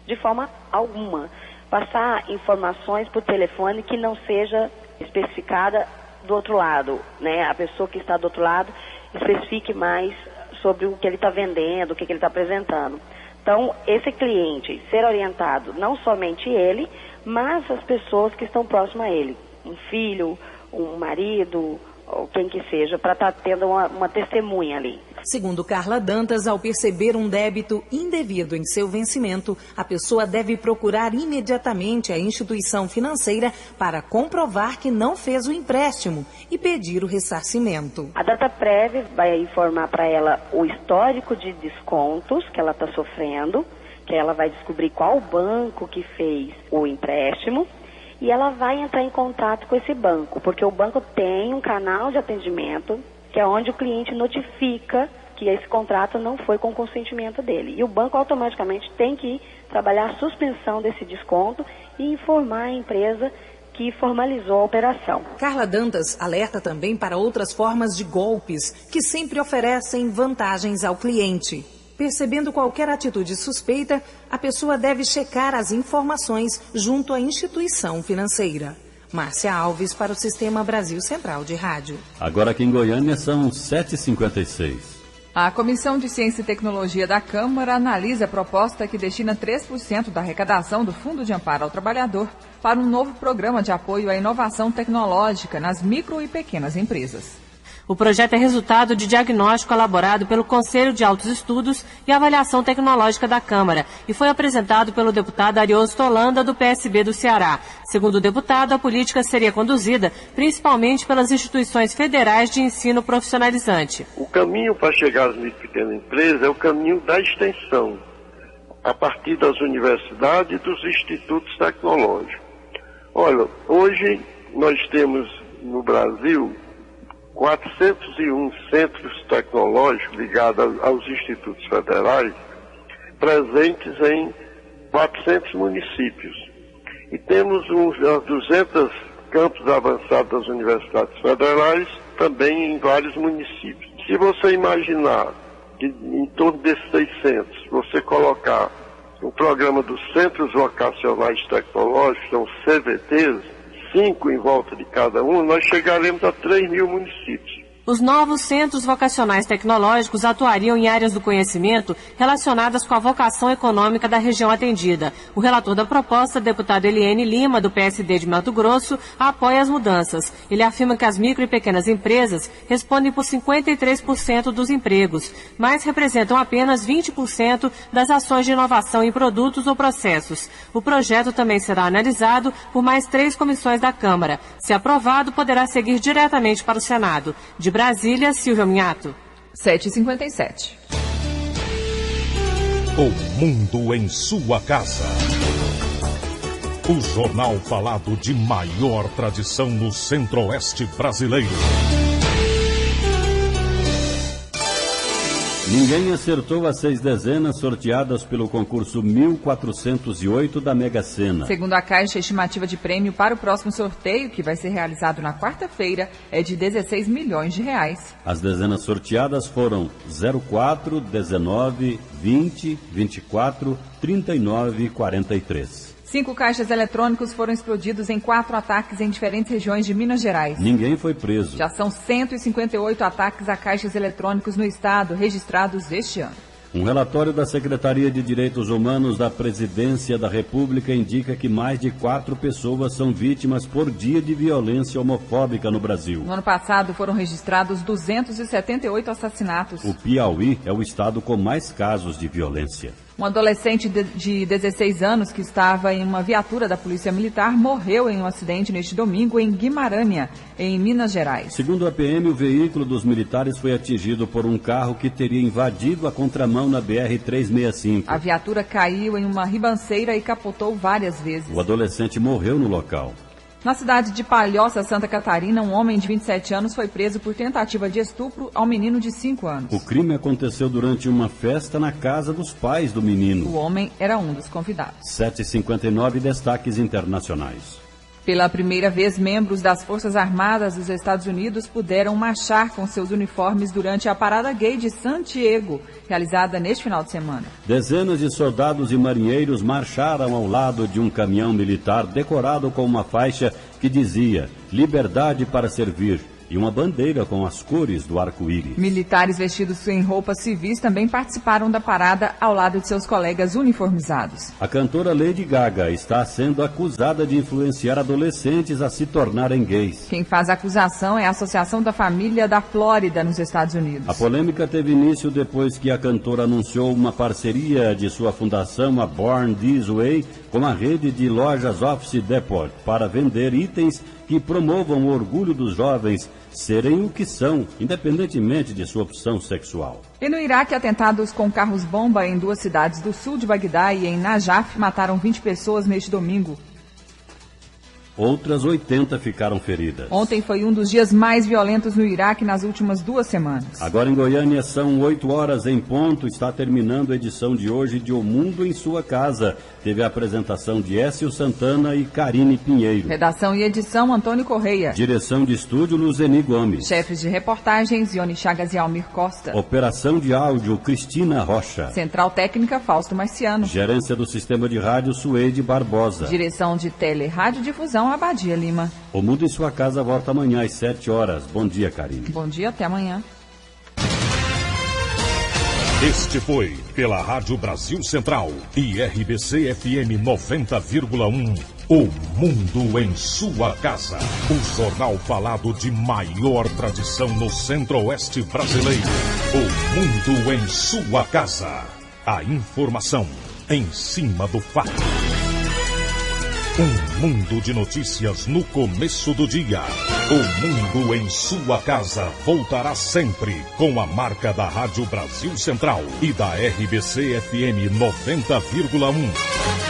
de forma alguma. Passar informações por telefone que não seja especificada do outro lado, né? A pessoa que está do outro lado especifique mais sobre o que ele está vendendo, o que ele está apresentando. Então, esse cliente ser orientado, não somente ele, mas as pessoas que estão próximas a ele, um filho, um marido, ou quem que seja, para estar tendo uma testemunha ali. Segundo Carla Dantas, ao perceber um débito indevido em seu vencimento, a pessoa deve procurar imediatamente a instituição financeira para comprovar que não fez o empréstimo e pedir o ressarcimento. A Dataprev vai informar para ela o histórico de descontos que ela está sofrendo, que ela vai descobrir qual banco que fez o empréstimo e ela vai entrar em contato com esse banco, porque o banco tem um canal de atendimento que é onde o cliente notifica que esse contrato não foi com o consentimento dele. E o banco automaticamente tem que trabalhar a suspensão desse desconto e informar a empresa que formalizou a operação. Carla Dantas alerta também para outras formas de golpes que sempre oferecem vantagens ao cliente. Percebendo qualquer atitude suspeita, a pessoa deve checar as informações junto à instituição financeira. Márcia Alves para o Sistema Brasil Central de Rádio. Agora aqui em Goiânia são 7h56. A Comissão de Ciência e Tecnologia da Câmara analisa a proposta que destina 3% da arrecadação do Fundo de Amparo ao Trabalhador para um novo programa de apoio à inovação tecnológica nas micro e pequenas empresas. O projeto é resultado de diagnóstico elaborado pelo Conselho de Altos Estudos e Avaliação Tecnológica da Câmara e foi apresentado pelo deputado Ariosto Holanda, do PSB do Ceará. Segundo o deputado, a política seria conduzida principalmente pelas instituições federais de ensino profissionalizante. O caminho para chegar às micro e pequenas empresas é o caminho da extensão, a partir das universidades e dos institutos tecnológicos. Olha, hoje nós temos no Brasil 401 centros tecnológicos ligados aos institutos federais, presentes em 400 municípios. E temos uns 200 campos avançados das universidades federais, também em vários municípios. Se você imaginar que em torno desses 600, você colocar o programa dos Centros Vocacionais Tecnológicos, são CVTs, 5 em volta de cada um, nós chegaremos a 3 mil municípios. Os novos centros vocacionais tecnológicos atuariam em áreas do conhecimento relacionadas com a vocação econômica da região atendida. O relator da proposta, deputado Eliene Lima, do PSD de Mato Grosso, apoia as mudanças. Ele afirma que as micro e pequenas empresas respondem por 53% dos empregos, mas representam apenas 20% das ações de inovação em produtos ou processos. O projeto também será analisado por mais 3 comissões da Câmara. Se aprovado, poderá seguir diretamente para o Senado. De Brasília, Silvia Minhato. 7h57. O mundo em sua casa. O jornal falado de maior tradição no Centro-Oeste brasileiro. Ninguém acertou as 6 dezenas sorteadas pelo concurso 1408 da Mega Sena. Segundo a Caixa, a estimativa de prêmio para o próximo sorteio, que vai ser realizado na quarta-feira, é de 16 milhões de reais. As dezenas sorteadas foram 04, 19, 20, 24, 39 e 43. 5 caixas eletrônicos foram explodidos em 4 ataques em diferentes regiões de Minas Gerais. Ninguém foi preso. Já são 158 ataques a caixas eletrônicos no estado registrados este ano. Um relatório da Secretaria de Direitos Humanos da Presidência da República indica que mais de 4 pessoas são vítimas por dia de violência homofóbica no Brasil. No ano passado foram registrados 278 assassinatos. O Piauí é o estado com mais casos de violência. Um adolescente de 16 anos que estava em uma viatura da Polícia Militar morreu em um acidente neste domingo em Guimarães, em Minas Gerais. Segundo a PM, o veículo dos militares foi atingido por um carro que teria invadido a contramão na BR-365. A viatura caiu em uma ribanceira e capotou várias vezes. O adolescente morreu no local. Na cidade de Palhoça, Santa Catarina, um homem de 27 anos foi preso por tentativa de estupro ao menino de 5 anos. O crime aconteceu durante uma festa na casa dos pais do menino. O homem era um dos convidados. 7h59, destaques internacionais. Pela primeira vez, membros das Forças Armadas dos Estados Unidos puderam marchar com seus uniformes durante a Parada Gay de San Diego, realizada neste final de semana. Dezenas de soldados e marinheiros marcharam ao lado de um caminhão militar decorado com uma faixa que dizia "Liberdade para servir" e uma bandeira com as cores do arco-íris. Militares vestidos em roupas civis também participaram da parada ao lado de seus colegas uniformizados. A cantora Lady Gaga está sendo acusada de influenciar adolescentes a se tornarem gays. Quem faz a acusação é a Associação da Família da Flórida, nos Estados Unidos. A polêmica teve início depois que a cantora anunciou uma parceria de sua fundação, a Born This Way, com a rede de lojas Office Depot, para vender itens que promovam o orgulho dos jovens serem o que são, independentemente de sua opção sexual. E no Iraque, atentados com carros-bomba em 2 cidades do sul de Bagdá e em Najaf mataram 20 pessoas neste domingo. Outras 80 ficaram feridas. Ontem foi um dos dias mais violentos no Iraque nas últimas 2 semanas. Agora em Goiânia são 8 horas em ponto. Está terminando a edição de hoje de O Mundo em Sua Casa. Teve a apresentação de Écio Santana e Karine Pinheiro. Redação e edição, Antônio Correia. Direção de estúdio, Luzeni Gomes. Chefes de reportagens, Ione Chagas e Almir Costa. Operação de áudio, Cristina Rocha. Central técnica, Fausto Marciano. Gerência do Sistema de Rádio, Suede Barbosa. Direção de Tele Rádio Difusão, Abadia Lima. O Mundo em Sua Casa volta amanhã às 7 horas. Bom dia, Karine. Bom dia, até amanhã. Este foi, pela Rádio Brasil Central e RBC FM 90,1, O Mundo em Sua Casa. O jornal falado de maior tradição no Centro-Oeste brasileiro. O Mundo em Sua Casa. A informação em cima do fato. Um mundo de notícias no começo do dia. O Mundo em Sua Casa voltará sempre com a marca da Rádio Brasil Central e da RBC FM 90,1.